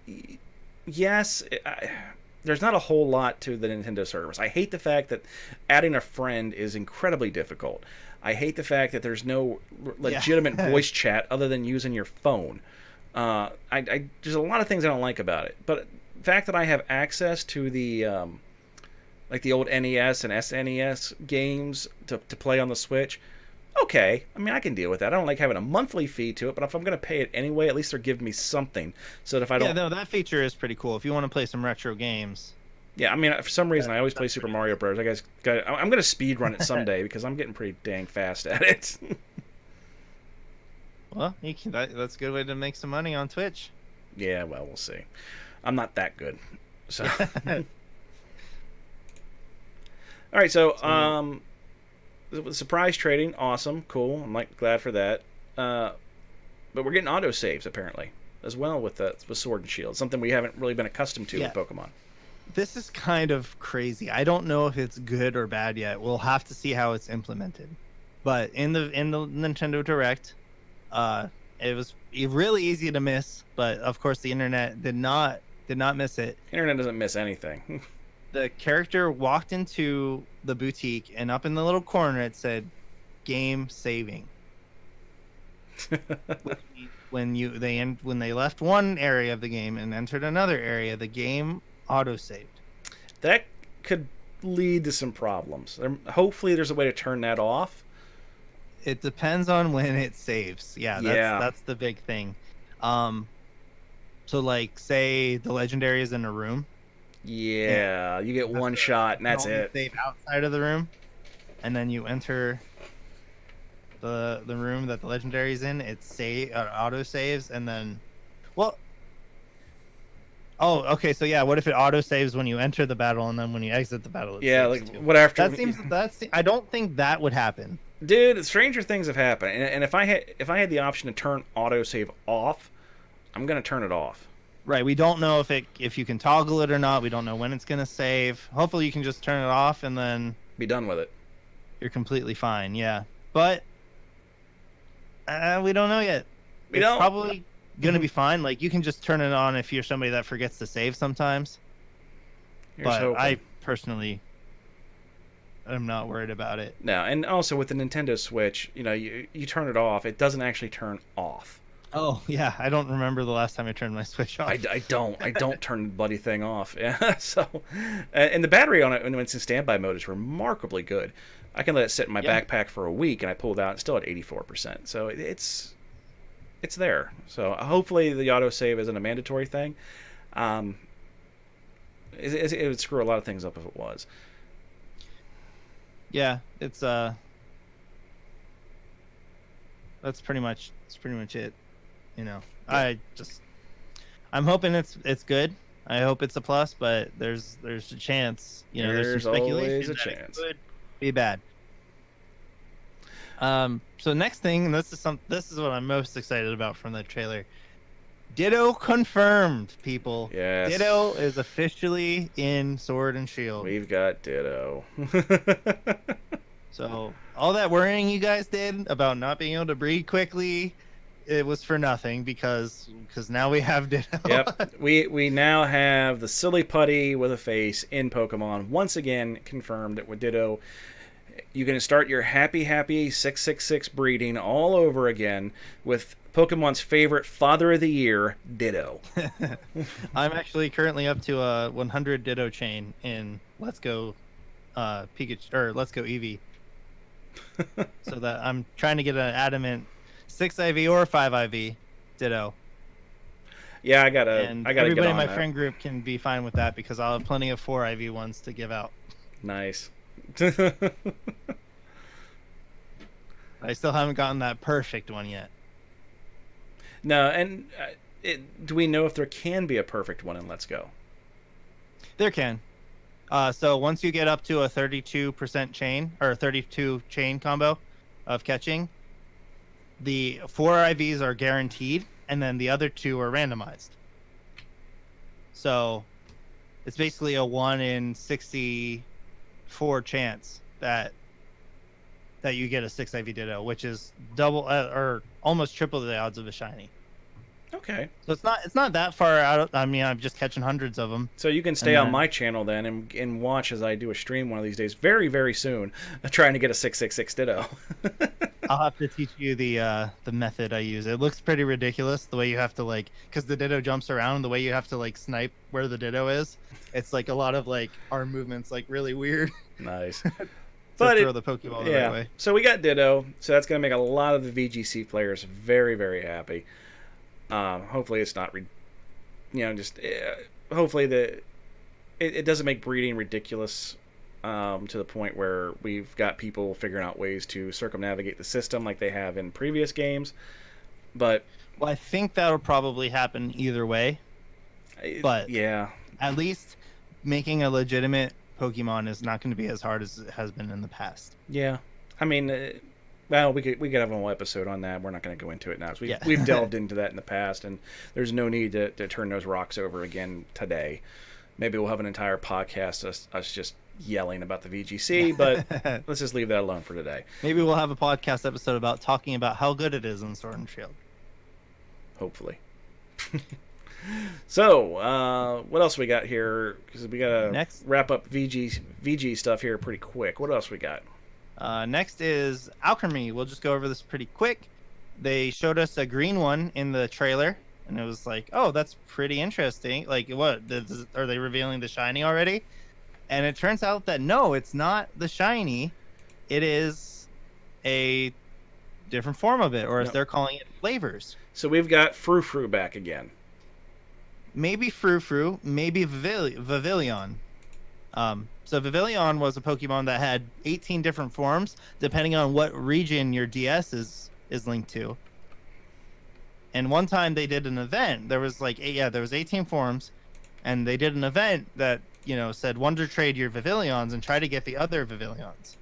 yes, there's not a whole lot to the Nintendo service. I hate the fact that adding a friend is incredibly difficult. I hate the fact that there's no legitimate voice chat other than using your phone. There's a lot of things I don't like about it, but the fact that I have access to the like the old NES and SNES games to play on the Switch, okay. I mean, I can deal with that. I don't like having a monthly fee to it, but if I'm going to pay it anyway, at least they're giving me something so that if I don't... Yeah, no, that feature is pretty cool. If you want to play some retro games. Yeah, I mean, for some reason, I always play Super Mario Bros. I'm going to speed run it someday because I'm getting pretty dang fast at it. Well, that's a good way to make some money on Twitch. Yeah, well, we'll see. I'm not that good. So... All right, so surprise trading, awesome, cool. I'm glad for that. But we're getting auto saves apparently as well with Sword and Shield, something we haven't really been accustomed to with Pokemon. This is kind of crazy. I don't know if it's good or bad yet. We'll have to see how it's implemented. But in the Nintendo Direct, it was really easy to miss. But of course, the internet did not miss it. Internet doesn't miss anything. The character walked into the boutique, and up in the little corner it said game saving. when they left one area of the game and entered another area, the game auto saved. That could lead to some problems. Hopefully there's a way to turn that off. It depends on when it saves. That's the big thing. So like, say the legendary is in a room. Yeah, you get one shot and that's it. Save outside of the room, and then you enter the room that the legendary is in. It auto saves, and then, well, Oh, okay. So yeah, what if it auto saves when you enter the battle and then when you exit the battle it Yeah, saves like too? what after? That's I don't think that would happen. Dude, stranger things have happened, and if I had the option to turn autosave off, I'm gonna turn it off. Right. We don't know if you can toggle it or not. We don't know when it's gonna save. Hopefully you can just turn it off and then Be done with it. you're completely fine. Yeah. But we don't know yet. We It's don't. probably gonna be fine. Like you can just turn it on if you're somebody that forgets to save sometimes. Here's But hoping. I personally am not worried about it. No, and also with the Nintendo Switch, you turn it off, it doesn't actually turn off. Oh yeah, I don't remember the last time I turned my Switch off. I don't turn the bloody thing off. Yeah, so, and the battery on it when it's in standby mode is remarkably good. I can let it sit in my Yeah. backpack for a week, and I pull it out, it's still at 84%. So it's there. So hopefully the autosave isn't a mandatory thing. Um, it would screw a lot of things up if it was. Yeah, it's that's pretty much it. You know, Yeah. I'm hoping it's good. I hope it's a plus, but there's a chance. There's There's some speculation always a that it chance. could be bad. So next thing, and this is what I'm most excited about from the trailer. Ditto confirmed, people. Yes. Ditto is officially in Sword and Shield. We've got Ditto. So all that worrying you guys did about not being able to breed quickly, it was for nothing because now we have Ditto. Yep. We now have the silly putty with a face in Pokemon. Once again, confirmed that with Ditto, you can start your happy 666 breeding all over again with Pokemon's favorite Father of the Year, Ditto. I'm actually currently up to a 100 Ditto chain in Let's Go Pikachu or Let's Go Eevee. So that I'm trying to get an adamant 6 IV or 5 IV Ditto. Yeah, I gotta Everybody get on in my that. friend group can be fine with that because I'll have plenty of 4 IV ones to give out. Nice. I still haven't gotten that perfect one yet. No, and do we know if there can be a perfect one in Let's Go? There can. So once you get up to a 32% chain or 32 chain combo of catching, the 4 IVs are guaranteed, and then the other 2 are randomized. So it's basically a 1 in 64 chance that you get a 6 IV Ditto, which is double or almost triple the odds of a shiny. Okay. So it's not that far out. I mean, I'm just catching hundreds of them. So you can stay on my channel then and watch as I do a stream one of these days, very, very soon, trying to get a 666 Ditto. I'll have to teach you the method I use. It looks pretty ridiculous the way you have to because the Ditto jumps around, the way you have to snipe where the Ditto is. It's a lot of arm movements, really weird. Nice. But throw the Pokeball the right way. So we got Ditto, so that's going to make a lot of the VGC players very, very happy. Hopefully it's not, hopefully it doesn't make breeding ridiculous to the point where we've got people figuring out ways to circumnavigate the system like they have in previous games. But I think that'll probably happen either way. But yeah, at least making a legitimate Pokemon is not going to be as hard as it has been in the past. Yeah, I mean, well, we could have a whole episode on that. We're not going to go into it now. We've delved into that in the past, and there's no need to turn those rocks over again today. Maybe we'll have an entire podcast us just yelling about the VGC, but let's just leave that alone for today. Maybe we'll have a podcast episode about talking about how good it is in Sword and Shield. Hopefully. So, what else we got here? Because we got to wrap up VG stuff here pretty quick. What else we got? Next is Alchemy. We'll just go over this pretty quick. They showed us a green one in the trailer, and it was oh, that's pretty interesting. What? Are they revealing the shiny already? And it turns out that no, it's not the shiny. It is a different form of it, or as they're calling it, flavors. So we've got Frou-Frou back again. Maybe Frou-Frou, maybe Vivillon. So Vivillon was a Pokemon that had 18 different forms, depending on what region your DS is linked to. And one time they did an event. There was there was 18 forms, and they did an event that said Wonder Trade your Vivillons and try to get the other Vivillons.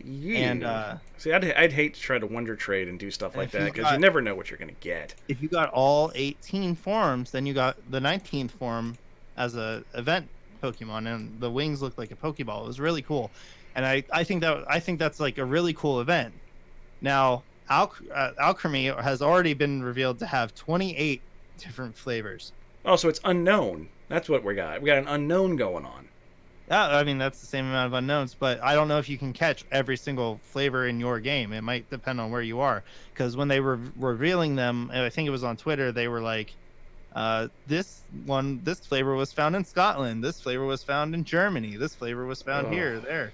Yeah. And see, I'd hate to try to Wonder Trade and do stuff like that because you never know what you're gonna get. If you got all 18 forms, then you got the 19th form as a event Pokemon, and the wings looked like a Pokeball. It was really cool, and I think that's like a really cool event. Now, Alchemy has already been revealed to have 28 different flavors. Oh, so it's unknown. That's what we got. We got an unknown going on. I mean, that's the same amount of unknowns, but I don't know if you can catch every single flavor in your game. It might depend on where you are, because when they were revealing them, I think it was on Twitter, they were like, this flavor was found in Scotland, this flavor was found in Germany, this flavor was found here, there.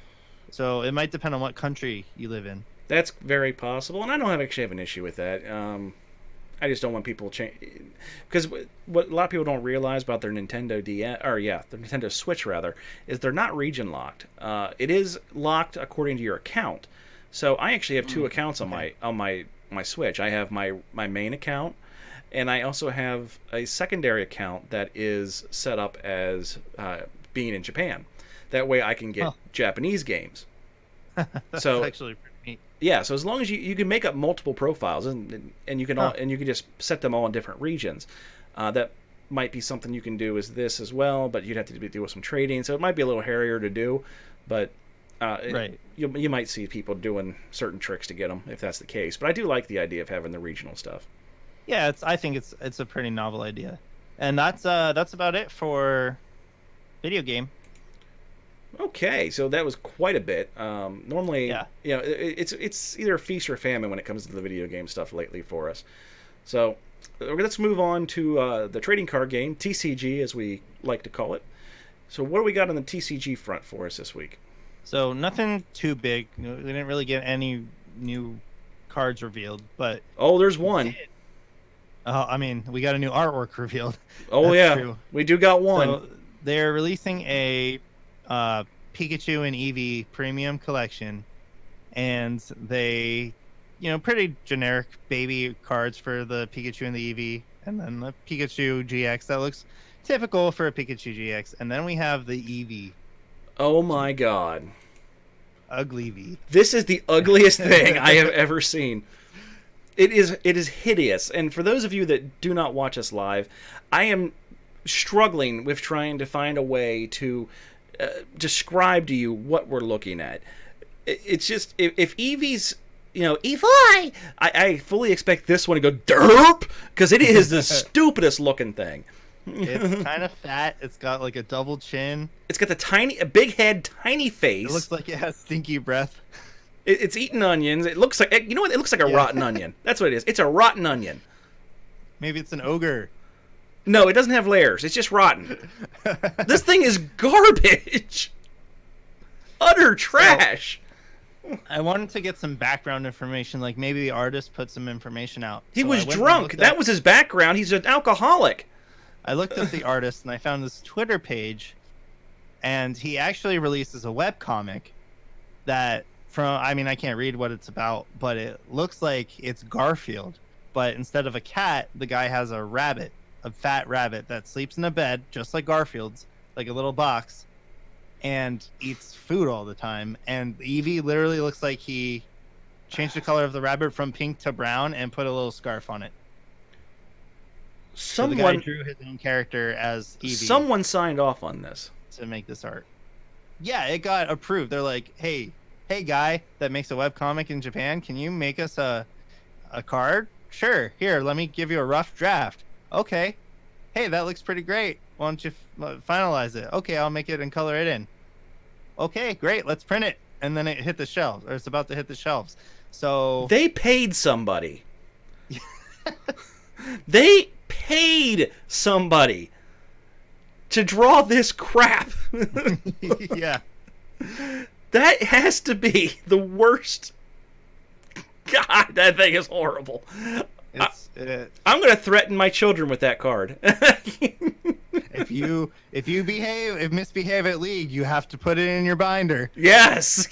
So it might depend on what country you live in. That's very possible, and I don't actually have an issue with that. I just don't want people to change, because what a lot of people don't realize about their Nintendo their Nintendo Switch rather, is they're not region locked. It is locked according to your account. So I actually have two accounts on my Switch. I have my main account, and I also have a secondary account that is set up as being in Japan. That way I can get Japanese games. That's so actually pretty neat. Yeah, so as long as you can make up multiple profiles and you can and you can just set them all in different regions, that might be something you can do as this as well. But you'd have to do some trading, so it might be a little hairier to do. But right, you might see people doing certain tricks to get them if that's the case. But I do like the idea of having the regional stuff. Yeah, I think it's a pretty novel idea, and that's about it for video game. Okay, so that was quite a bit. Normally, Yeah. It's either a feast or famine when it comes to the video game stuff lately for us. So let's move on to the trading card game, TCG as we like to call it. So what do we got on the TCG front for us this week? So nothing too big. We didn't really get any new cards revealed, but there's one. I mean, we got a new artwork revealed. Oh, That's yeah, true. we do got one. So they're releasing a Pikachu and Eevee premium collection, and they, pretty generic baby cards for the Pikachu and the Eevee, and then the Pikachu GX that looks typical for a Pikachu GX, and then we have the Eevee. Oh my god. Ugly V. This is the ugliest thing I have ever seen. It is hideous, and for those of you that do not watch us live, I am struggling with trying to find a way to describe to you what we're looking at. It's just, if Eevee's, Eevee, I fully expect this one to go derp, because it is the stupidest looking thing. It's kind of fat. It's got like a double chin. It's got a big head, tiny face. It looks like it has stinky breath. It's eating onions. It looks like, you know what? It looks like a rotten onion. That's what it is. It's a rotten onion. Maybe it's an ogre. No, it doesn't have layers. It's just rotten. This thing is garbage. Utter trash. I wanted to get some background information, like maybe the artist put some information out. He was drunk. That was his background. He's an alcoholic. I looked up the artist and I found this Twitter page, and he actually releases a webcomic that I can't read what it's about, but it looks like it's Garfield, but instead of a cat, the guy has a rabbit, a fat rabbit that sleeps in a bed just like Garfield's, like a little box, and eats food all the time. And Eevee literally looks like he changed the color of the rabbit from pink to brown and put a little scarf on it. So the guy drew his own character as Eevee. Someone signed off on this to make this art. Yeah, it got approved. They're like, hey guy that makes a webcomic in Japan, can you make us a card? Sure. Here, let me give you a rough draft. Okay. Hey, that looks pretty great. Why don't you finalize it? Okay, I'll make it and color it in. Okay, great. Let's print it. And then it hit the shelves, or it's about to hit the shelves. So they paid somebody. They paid somebody to draw this crap. Yeah. That has to be the worst. God, that thing is horrible. I'm going to threaten my children with that card. If you misbehave at League, you have to put it in your binder. Yes.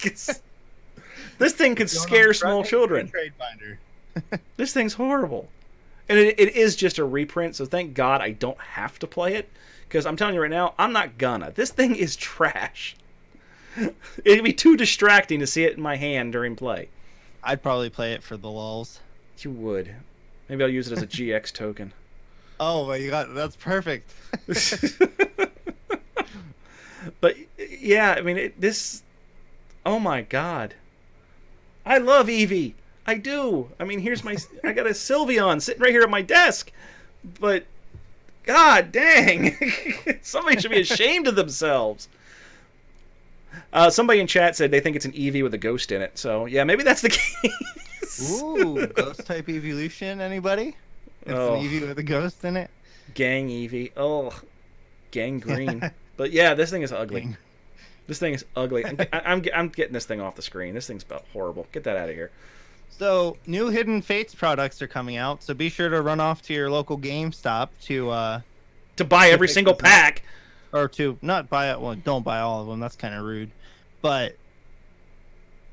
This thing could scare small children. Trade binder. This thing's horrible. And it is just a reprint, so thank God I don't have to play it, because I'm telling you right now, I'm not gonna. This thing is trash. It'd be too distracting to see it in my hand during play. I'd probably play it for the lulz. You would. Maybe I'll use it as a GX token. Oh, you got that's perfect. But yeah, I mean, this. Oh my god, I love Eevee. I do. I mean, I got a Sylveon sitting right here at my desk, but god dang, somebody should be ashamed of themselves. Somebody in chat said they think it's an Eevee with a ghost in it. So yeah, maybe that's the case. Ooh, ghost type evolution. Anybody? It's an Eevee with a ghost in it. Gang Eevee. Oh, gangrene. But yeah, this thing is ugly. This thing is ugly. I'm getting this thing off the screen. This thing's about horrible. Get that out of here. So new Hidden Fates products are coming out. So be sure to run off to your local GameStop to buy every single pack. Or to not buy it. Well, don't buy all of them. That's kind of rude. But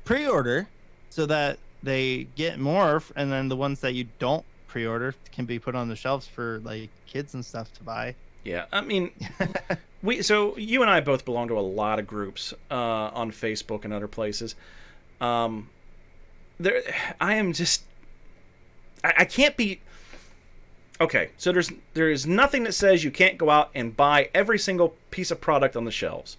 pre-order so that they get more, and then the ones that you don't pre-order can be put on the shelves for like kids and stuff to buy. Yeah, I mean, so you and I both belong to a lot of groups on Facebook and other places. I am just, I can't be. Okay, so there is nothing that says you can't go out and buy every single piece of product on the shelves.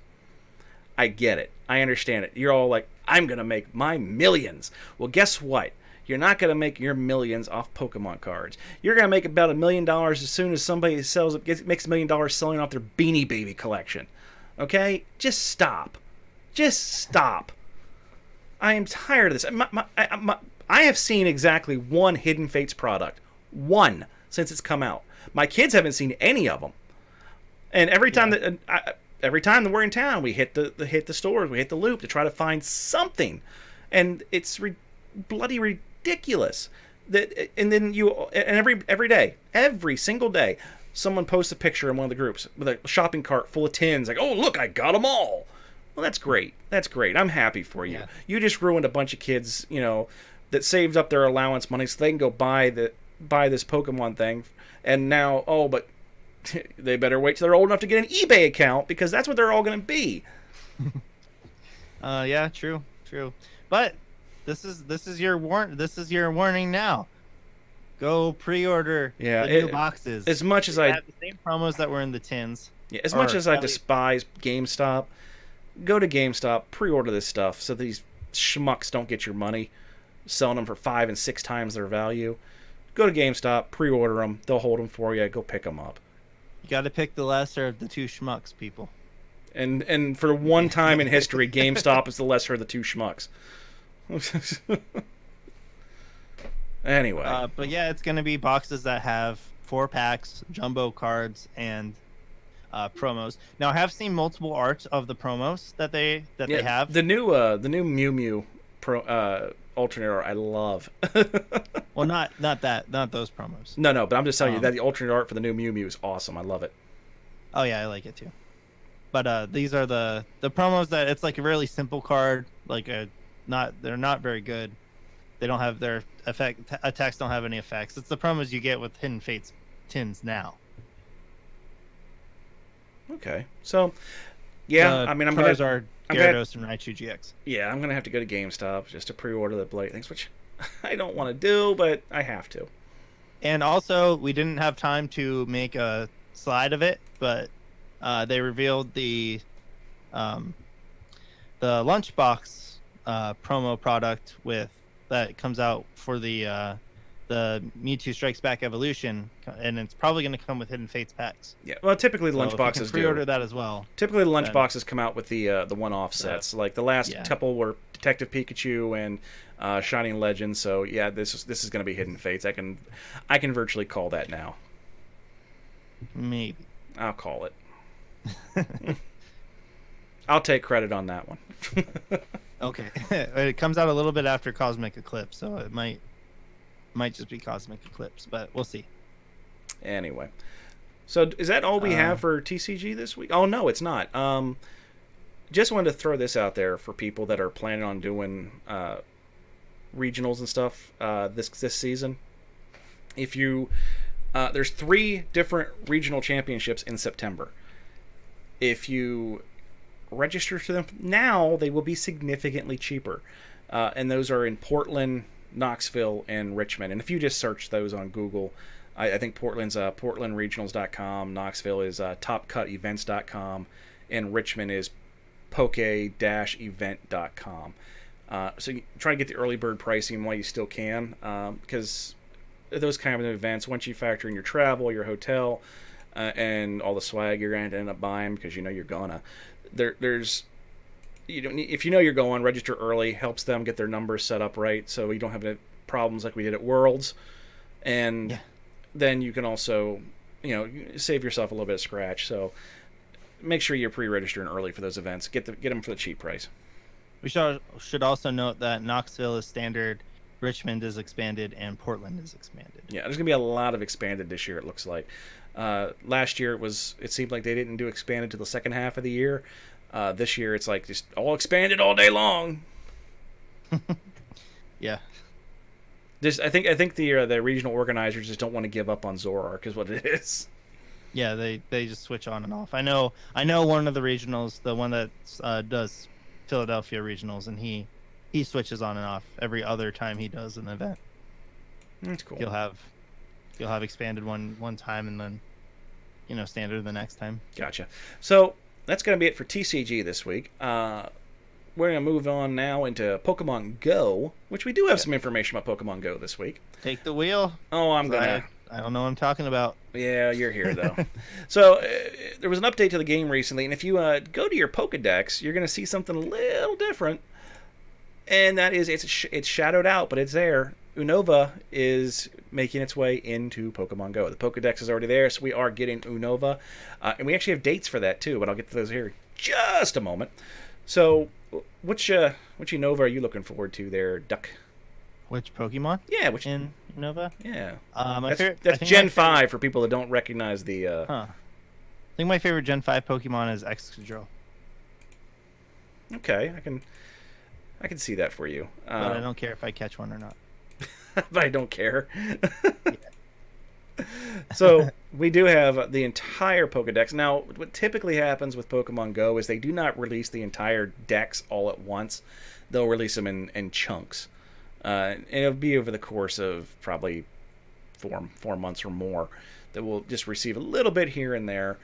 I get it. I understand it. You're all like, I'm going to make my millions. Well, guess what? You're not going to make your millions off Pokemon cards. You're going to make about $1 million as soon as somebody makes $1 million selling off their Beanie Baby collection. Okay? Just stop. Just stop. I am tired of this. I have seen exactly one Hidden Fates product. One. Since it's come out. My kids haven't seen any of them. And every time that we're in town, we hit the stores, we hit the loop to try to find something. And it's bloody ridiculous. And then every day, every single day, someone posts a picture in one of the groups with a shopping cart full of tins, like, "Oh, look, I got them all." Well, that's great. That's great. I'm happy for you. Yeah. You just ruined a bunch of kids, that saved up their allowance money so they can go buy this Pokemon thing, and now, but they better wait till they're old enough to get an eBay account, because that's what they're all going to be. Yeah, true. But this is your warning now. Go pre-order the new boxes. As much as I have the same promos that were in the tins. Yeah, as much as I despise GameStop, go to GameStop, pre-order this stuff so these schmucks don't get your money, selling them for 5 and 6 times their value. Go to GameStop, pre-order them. They'll hold them for you. Go pick them up. You got to pick the lesser of the two schmucks, people. And for one time in history, GameStop is the lesser of the two schmucks. Anyway. But yeah, it's going to be boxes that have 4 packs, jumbo cards, and promos. Now, I have seen multiple arts of the promos that they have. The new Mew Mew alternate art I love. Well, not those promos. No, but I'm just telling you that the alternate art for the new Mew Mew is awesome. I love it. Oh yeah, I like it too. But these are the promos that it's like a really simple card, they're not very good. They don't have their attacks don't have any effects. It's the promos you get with Hidden Fates tins now. Okay, so yeah, I'm Charizard, Gyarados, and Raichu GX. Yeah, I'm gonna have to go to GameStop just to pre-order the Blade things, which I don't want to do, but I have to. And also, we didn't have time to make a slide of it, but they revealed the lunchbox promo product that comes out for the Mewtwo Strikes Back Evolution, and it's probably going to come with Hidden Fates packs. Yeah, well, typically the lunchboxes pre-order that as well. Typically, the lunchboxes come out with the one-off sets. Like the last couple were Detective Pikachu and Shining Legends. So yeah, this is going to be Hidden Fates. I can virtually call that now. Maybe I'll call it. I'll take credit on that one. Okay, it comes out a little bit after Cosmic Eclipse, so it might just be Cosmic Eclipse, but we'll see. Anyway, so is that all we have for TCG this week? Oh no, it's not. Just wanted to throw this out there for people that are planning on doing regionals and stuff this season. If you there's 3 different regional championships in September. if you register for them now, they will be significantly cheaper. And those are in Portland, Knoxville, and Richmond. And if you just search those on Google, I think Portland's portlandregionals.com, Knoxville is topcutevents.com, and Richmond is poke-event.com. So you try to get the early bird pricing while you still can, because those kind of events, once you factor in your travel, your hotel, and all the swag you're going to end up buying because you know you're gonna, there's you don't need, if you know you're going, register early, helps them get their numbers set up right so you don't have any problems like we did at Worlds, and then you can also save yourself a little bit of scratch. So make sure you're pre-registering early for those events. Get them for the cheap price. We should also note that Knoxville is standard, Richmond is expanded, and Portland is expanded. Yeah, there's gonna be a lot of expanded this year. It looks like. Last year it seemed like they didn't do expanded to the second half of the year. This year it's like just all expanded all day long. Yeah. I think the regional organizers just don't want to give up on Zorark is what it is. Yeah, they just switch on and off. I know one of the regionals, the one that does Philadelphia regionals, and he switches on and off every other time he does an event. That's cool. You'll have expanded one time and then standard the next time. Gotcha. So that's going to be it for TCG this week. We're going to move on now into Pokemon Go, which we do have some information about Pokemon Go this week. Take the wheel. Oh, I'm going to... I don't know what I'm talking about. Yeah, you're here, though. So, there was an update to the game recently, and if you go to your Pokedex, you're going to see something a little different. And that is, it's shadowed out, but it's there. Unova is making its way into Pokemon Go. The Pokedex is already there, so we are getting Unova. And we actually have dates for that, too, but I'll get to those here in just a moment. So, which Unova are you looking forward to there, Duck? Which Pokemon? Yeah, which in Unova? Yeah. That's Gen 5 for people that don't recognize the... I think my favorite Gen 5 Pokemon is Excadrill. Okay, I can see that for you. But I don't care if I catch one or not. But I don't care. So we do have the entire Pokedex. Now, what typically happens with Pokemon Go is they do not release the entire dex all at once. They'll release them in chunks. And it'll be over the course of probably 4 months or more that we'll just receive a little bit here and there.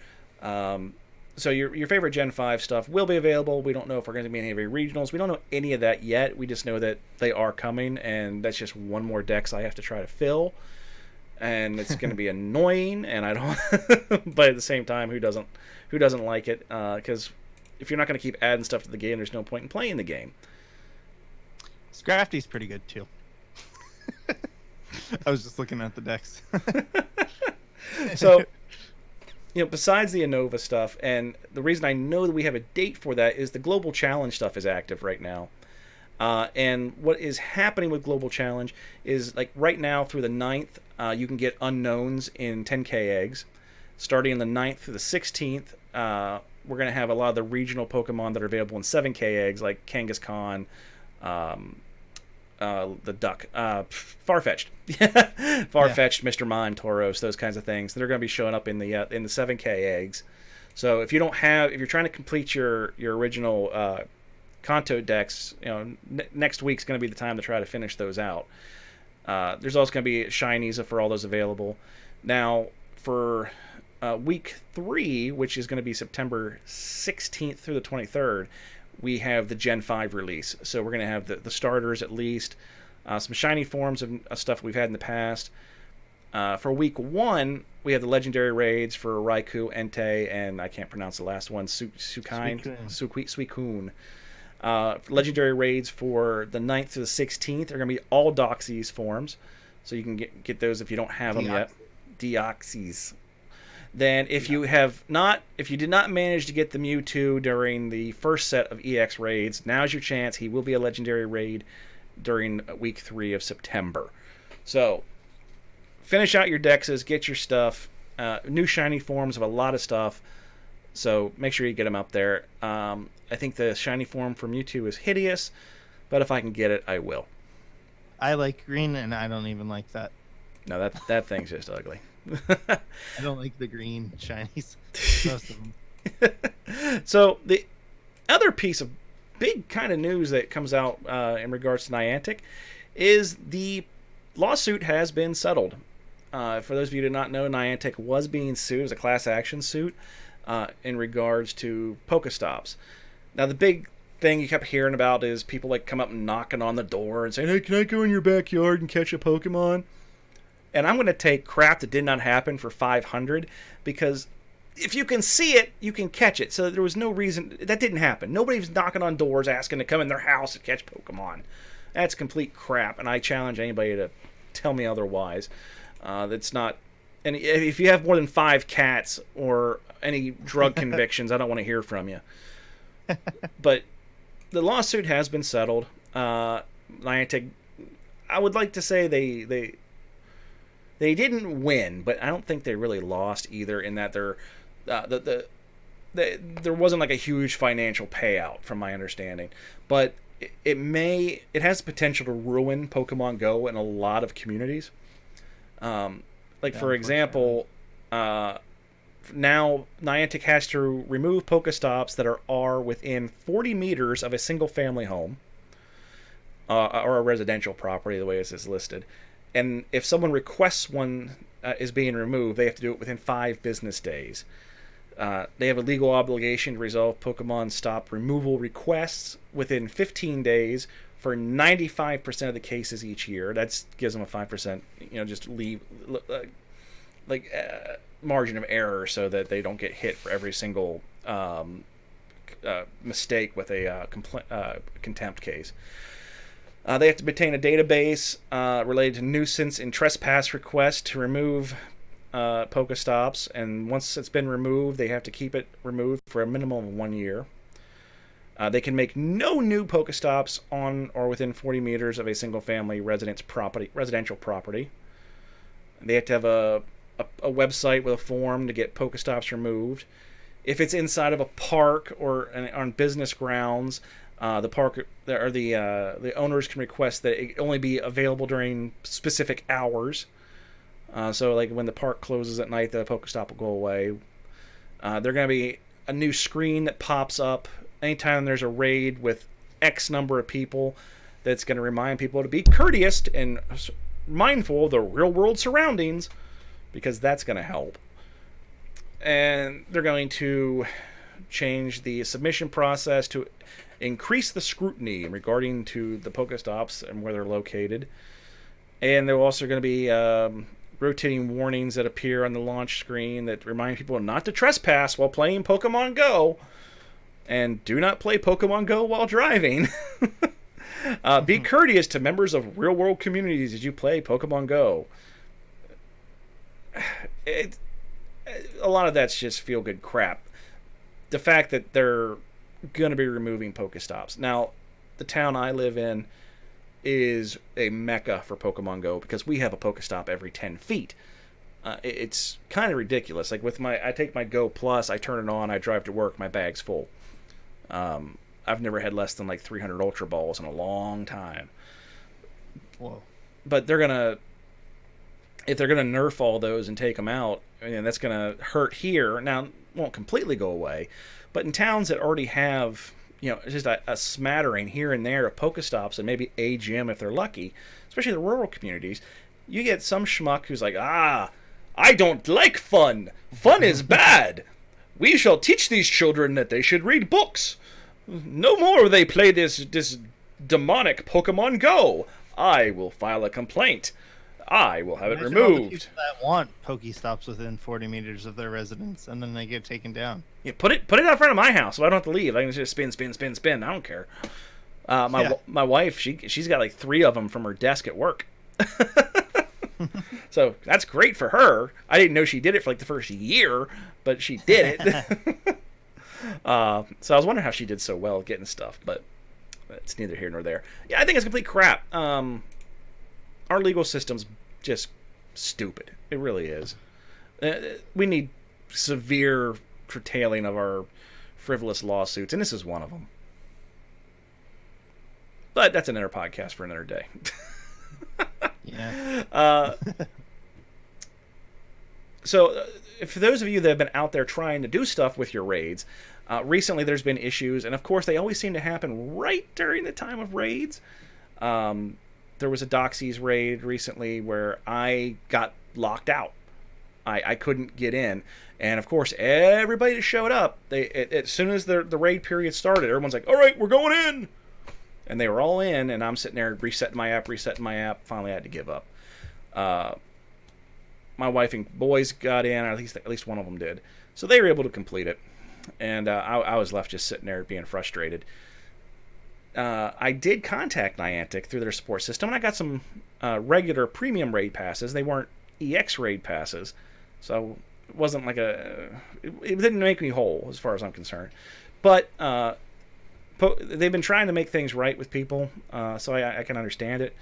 So your favorite Gen 5 stuff will be available. We don't know if we're going to be in any regionals. We don't know any of that yet. We just know that they are coming, and that's just one more dex I have to try to fill. And it's going to be annoying, and I don't... But at the same time, who doesn't like it? Because if you're not going to keep adding stuff to the game, there's no point in playing the game. Scrafty's pretty good, too. I was just looking at the decks. So... besides the Unova stuff, and the reason I know that we have a date for that is the Global Challenge stuff is active right now. And what is happening with Global Challenge is, like, right now through the 9th, you can get unknowns in 10k eggs. Starting on the 9th through the 16th, we're going to have a lot of the regional Pokemon that are available in 7k eggs, like Kangaskhan, the duck, Farfetch'd, Mr. Mime, Tauros, those kinds of things. They're going to be showing up in the 7k eggs. So if you're trying to complete your original Kanto decks, next week's going to be the time to try to finish those out. There's also going to be shinies for all those available. Now for week 3, which is going to be September 16th through the 23rd. We have the Gen 5 release. So we're going to have the starters at least, some shiny forms of stuff we've had in the past. For week 1, we have the legendary raids for Raikou, Entei, and I can't pronounce the last one, Suicune. Legendary raids for the 9th to the 16th are going to be all Doxies forms. So you can get those if you don't have them yet. Deoxys. Then if you did not manage to get the Mewtwo during the first set of EX raids, now's your chance. He will be a legendary raid during week 3 of September. So finish out your dexes, get your stuff, new shiny forms of a lot of stuff. So make sure you get them up there. I think the shiny form for Mewtwo is hideous, but if I can get it, I will. I like green, and I don't even like that. No, that thing's just ugly. I don't like the green shinies. Most of them. So the other piece of big kind of news that comes out in regards to Niantic is the lawsuit has been settled. For those of you who do not know, Niantic was being sued. It was a class action suit in regards to Pokestops. Now, the big thing you kept hearing about is people like come up and knocking on the door and saying, "Hey, can I go in your backyard and catch a Pokemon?" And I'm going to take crap that did not happen for 500 because if you can see it, you can catch it. So there was no reason that didn't happen. Nobody was knocking on doors asking to come in their house and catch Pokemon. That's complete crap, and I challenge anybody to tell me otherwise. That's not. And if you have more than 5 cats or any drug convictions, I don't want to hear from you. But the lawsuit has been settled. Niantic, I would like to say they didn't win, but I don't think they really lost either. In that there wasn't like a huge financial payout, from my understanding, but it has the potential to ruin Pokemon Go in a lot of communities. For example, now Niantic has to remove Pokestops that are within 40 meters of a single family home or a residential property, the way it is listed. And if someone requests one is being removed, they have to do it within 5 business days. They have a legal obligation to resolve Pokemon Stop removal requests within 15 days for 95% of the cases each year. That gives them a 5%, just margin of error so that they don't get hit for every single mistake with a contempt case. They have to maintain a database related to nuisance and trespass requests to remove Pokestops, and once it's been removed, they have to keep it removed for a minimum of 1 year. They can make no new Pokestops on or within 40 meters of a single-family residential property. They have to have a website with a form to get Pokestops removed. If it's inside of a park or on business grounds, the park or the owners can request that it only be available during specific hours. So, like when the park closes at night, the Pokestop will go away. There's going to be a new screen that pops up anytime there's a raid with X number of people. That's going to remind people to be courteous and mindful of the real-world surroundings, because that's going to help. And they're going to change the submission process to increase the scrutiny regarding to the Pokestops and where they're located. And there are also going to be rotating warnings that appear on the launch screen that remind people not to trespass while playing Pokemon Go. And do not play Pokemon Go while driving. Be courteous to members of real-world communities as you play Pokemon Go. A lot of that's just feel-good crap. The fact that they're going to be removing Pokestops. Now, the town I live in is a mecca for Pokemon Go because we have a Pokestop every 10 feet. It's kind of ridiculous. Like I take my Go Plus, I turn it on, I drive to work, my bag's full. I've never had less than like 300 Ultra Balls in a long time. Whoa. But if they're gonna nerf all those and take them out, that's gonna hurt here. Now, it won't completely go away, but in towns that already have just a smattering here and there of Pokestops and maybe a gym if they're lucky, especially the rural communities, you get some schmuck who's like, I don't like fun. Fun is bad. We shall teach these children that they should read books. No more will they play this demonic Pokemon Go. I will file a complaint. I will have it removed. All the people that want Pokestops within 40 meters of their residence, and then they get taken down. Yeah, put it out front of my house, so I don't have to leave. I can just spin. I don't care. My wife, she's got like 3 of them from her desk at work. So that's great for her. I didn't know she did it for like the first year, but she did it. So I was wondering how she did so well at getting stuff, but it's neither here nor there. Yeah, I think it's complete crap. Our legal system's just stupid. It really is. We need severe curtailing of our frivolous lawsuits, and this is one of them. But that's another podcast for another day. Yeah. So, for those of you that have been out there trying to do stuff with your raids, Recently, there's been issues, and of course, they always seem to happen right during the time of raids. There was a Doxies raid recently where I got locked out. I couldn't get in, and of course, everybody that showed up, as soon as the raid period started, everyone's like, "All right, we're going in," and they were all in, and I'm sitting there resetting my app. Finally, I had to give up. My wife and boys got in, or at least one of them did, so they were able to complete it, and I was left just sitting there being frustrated. I did contact Niantic through their support system, and I got some regular premium raid passes. They weren't EX raid passes, so it wasn't like it didn't make me whole as far as I'm concerned. But they've been trying to make things right with people, so I can understand it.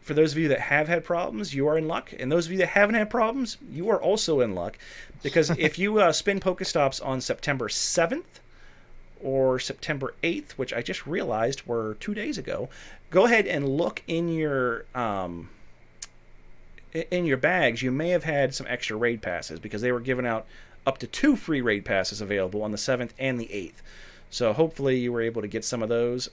For those of you that have had problems, you are in luck. And those of you that haven't had problems, you are also in luck. Because if you spin Pokestops on September 7th or September 8th, which I just realized were 2 days ago, go ahead and look in your bags. You may have had some extra raid passes because they were giving out up to 2 free raid passes available on the 7th and the 8th. So hopefully you were able to get some of those.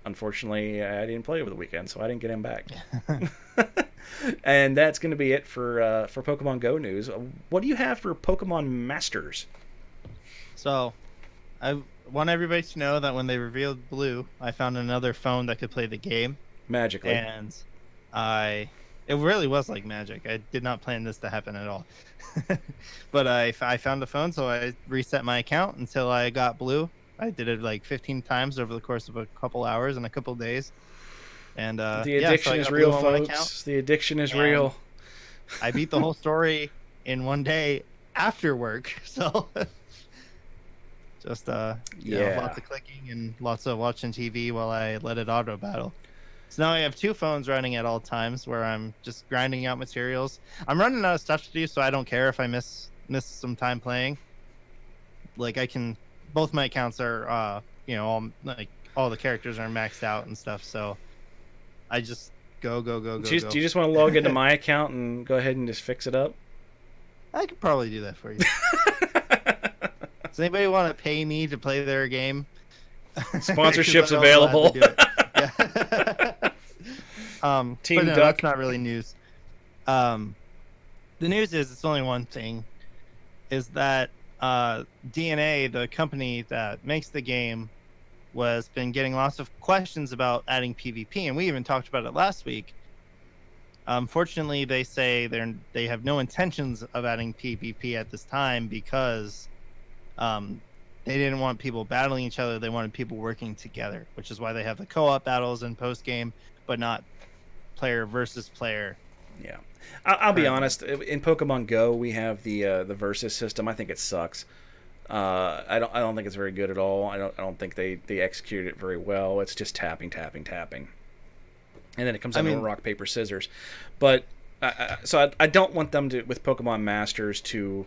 Unfortunately, I didn't play over the weekend, so I didn't get him back. And that's going to be it for Pokemon Go news. What do you have for Pokemon Masters? So, I want everybody to know that when they revealed Blue, I found another phone that could play the game. Magically. And it really was like magic. I did not plan this to happen at all. But I found a phone, so I reset my account until I got Blue. I did it like 15 times over the course of a couple hours and a couple days. And the addiction is real, folks. The addiction is real. I beat the whole story in one day after work. So just you know, lots of clicking and lots of watching TV while I let it auto battle. So now I have 2 phones running at all times where I'm just grinding out materials. I'm running out of stuff to do, so I don't care if I miss some time playing. Like both my accounts are, you know, all the characters are maxed out and stuff. So I just go. Do you just want to log into my account and go ahead and just fix it up? I could probably do that for you. Does anybody want to pay me to play their game? Sponsorships available. Team Duck. That's not really news. The news is it's only one thing, is that DNA, the company that makes the game, was been getting lots of questions about adding PvP, and we even talked about it last week. Unfortunately, they say they have no intentions of adding PvP at this time because they didn't want people battling each other. They wanted people working together, which is why they have the co-op battles in post-game, but not player versus player. Yeah. I'll be honest. In Pokemon Go, we have the versus system. I think it sucks. I don't think it's very good at all. I don't think they execute it very well. It's just tapping, and then it comes down to rock, paper, scissors. But so I don't want them to, with Pokemon Masters, to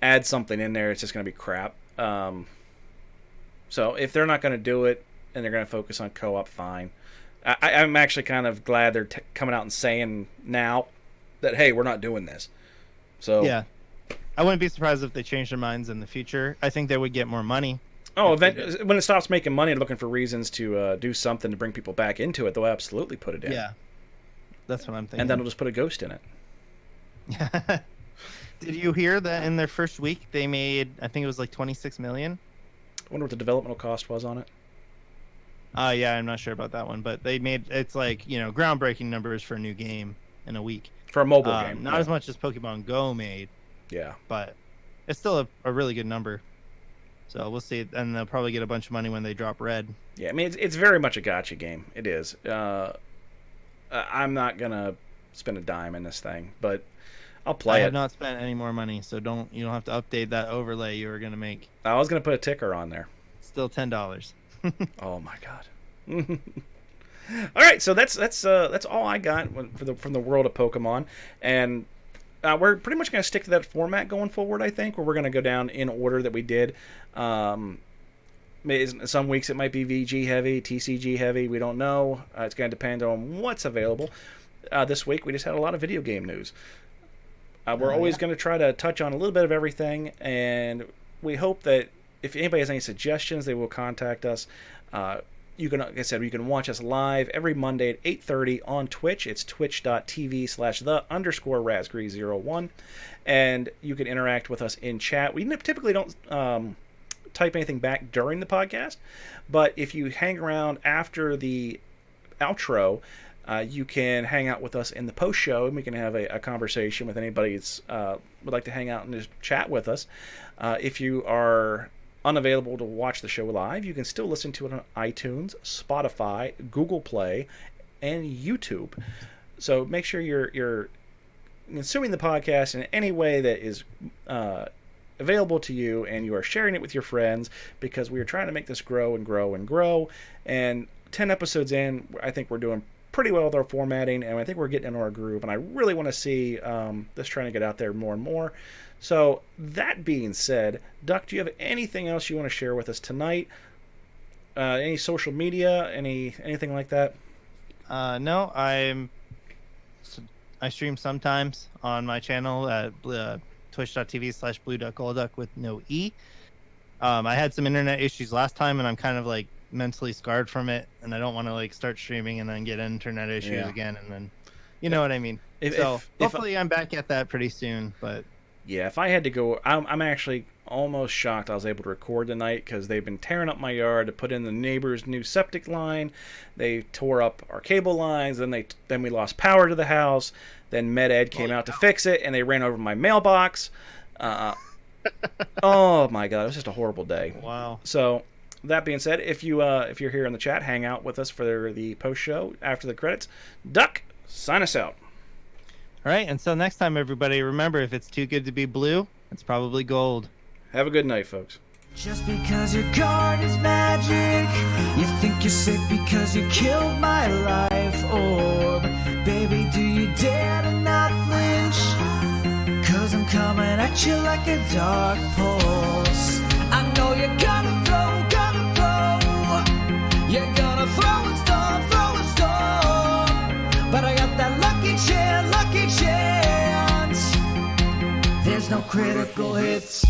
add something in there. It's just going to be crap. So if they're not going to do it and they're going to focus on co-op, fine. I'm actually kind of glad they're coming out and saying now that, hey, we're not doing this. So yeah, I wouldn't be surprised if they change their minds in the future. I think they would get more money. Oh, when it stops making money and looking for reasons to do something to bring people back into it, they'll absolutely put it in. Yeah, that's what I'm thinking. And then they'll just put a ghost in it. Yeah. Did you hear that in their first week they made, I think it was like 26 million? I wonder what the developmental cost was on it. Yeah, I'm not sure about that one, but it's like, you know, groundbreaking numbers for a new game in a week. For a mobile game. Not as much as Pokemon Go made. Yeah. But it's still a really good number. So we'll see. And they'll probably get a bunch of money when they drop Red. Yeah, I mean, it's very much a gacha game. It is. I'm not going to spend a dime in this thing, but I'll play it. I have not spent any more money, so you don't have to update that overlay you were going to make. I was going to put a ticker on there. Still $10. Oh my god. All right, so that's all I got from the world of Pokemon, and we're pretty much going to stick to that format going forward. I think where we're going to go down in order that we did. Some weeks it might be VG heavy, TCG heavy. We don't know. It's going to depend on what's available. This week we just had a lot of video game news. We're always going to try to touch on a little bit of everything, and we hope that if anybody has any suggestions, they will contact us. You can, like I said, you can watch us live every Monday at 8:30 on Twitch. It's twitch.tv/the_raspberry01. And you can interact with us in chat. We typically don't type anything back during the podcast, but if you hang around after the outro, you can hang out with us in the post show, and we can have a conversation with anybody that would like to hang out and just chat with us. If you are unavailable to watch the show live, you can still listen to it on iTunes, Spotify, Google Play, and YouTube. So make sure you're consuming the podcast in any way that is available to you, and you are sharing it with your friends, because we are trying to make this grow and grow and grow. And 10 episodes in, I think we're doing pretty well with our formatting, and I think we're getting into our groove, and I really want to see this trying to get out there more and more. So that being said, Duck, do you have anything else you want to share with us tonight? Any social media, anything like that? No, I stream sometimes on my channel at twitch.tv/blue-duck-gold-duck with no E. I had some internet issues last time, and I'm kind of like mentally scarred from it, and I don't want to like start streaming and then get internet issues again, and then you know what I mean. Hopefully I'm back at that pretty soon. But yeah, if I had to go, I'm actually almost shocked I was able to record tonight, because they've been tearing up my yard to put in the neighbor's new septic line. They tore up our cable lines, then we lost power to the house. Then Med-Ed came out to fix it, and they ran over my mailbox. Oh my god, it was just a horrible day. Wow. So that being said, if you're here in the chat, hang out with us for the post show after the credits. Duck, sign us out. All right, until next time, everybody, remember, if it's too good to be blue, it's probably gold. Have a good night, folks. Just because your card is magic, you think you're safe because you killed my life orb. Baby, do you dare to not flinch? 'Cause I'm coming at you like a dark pulse. I know you're gonna throw. You're gonna throw a storm. But I got that lucky chance. There's no critical hits.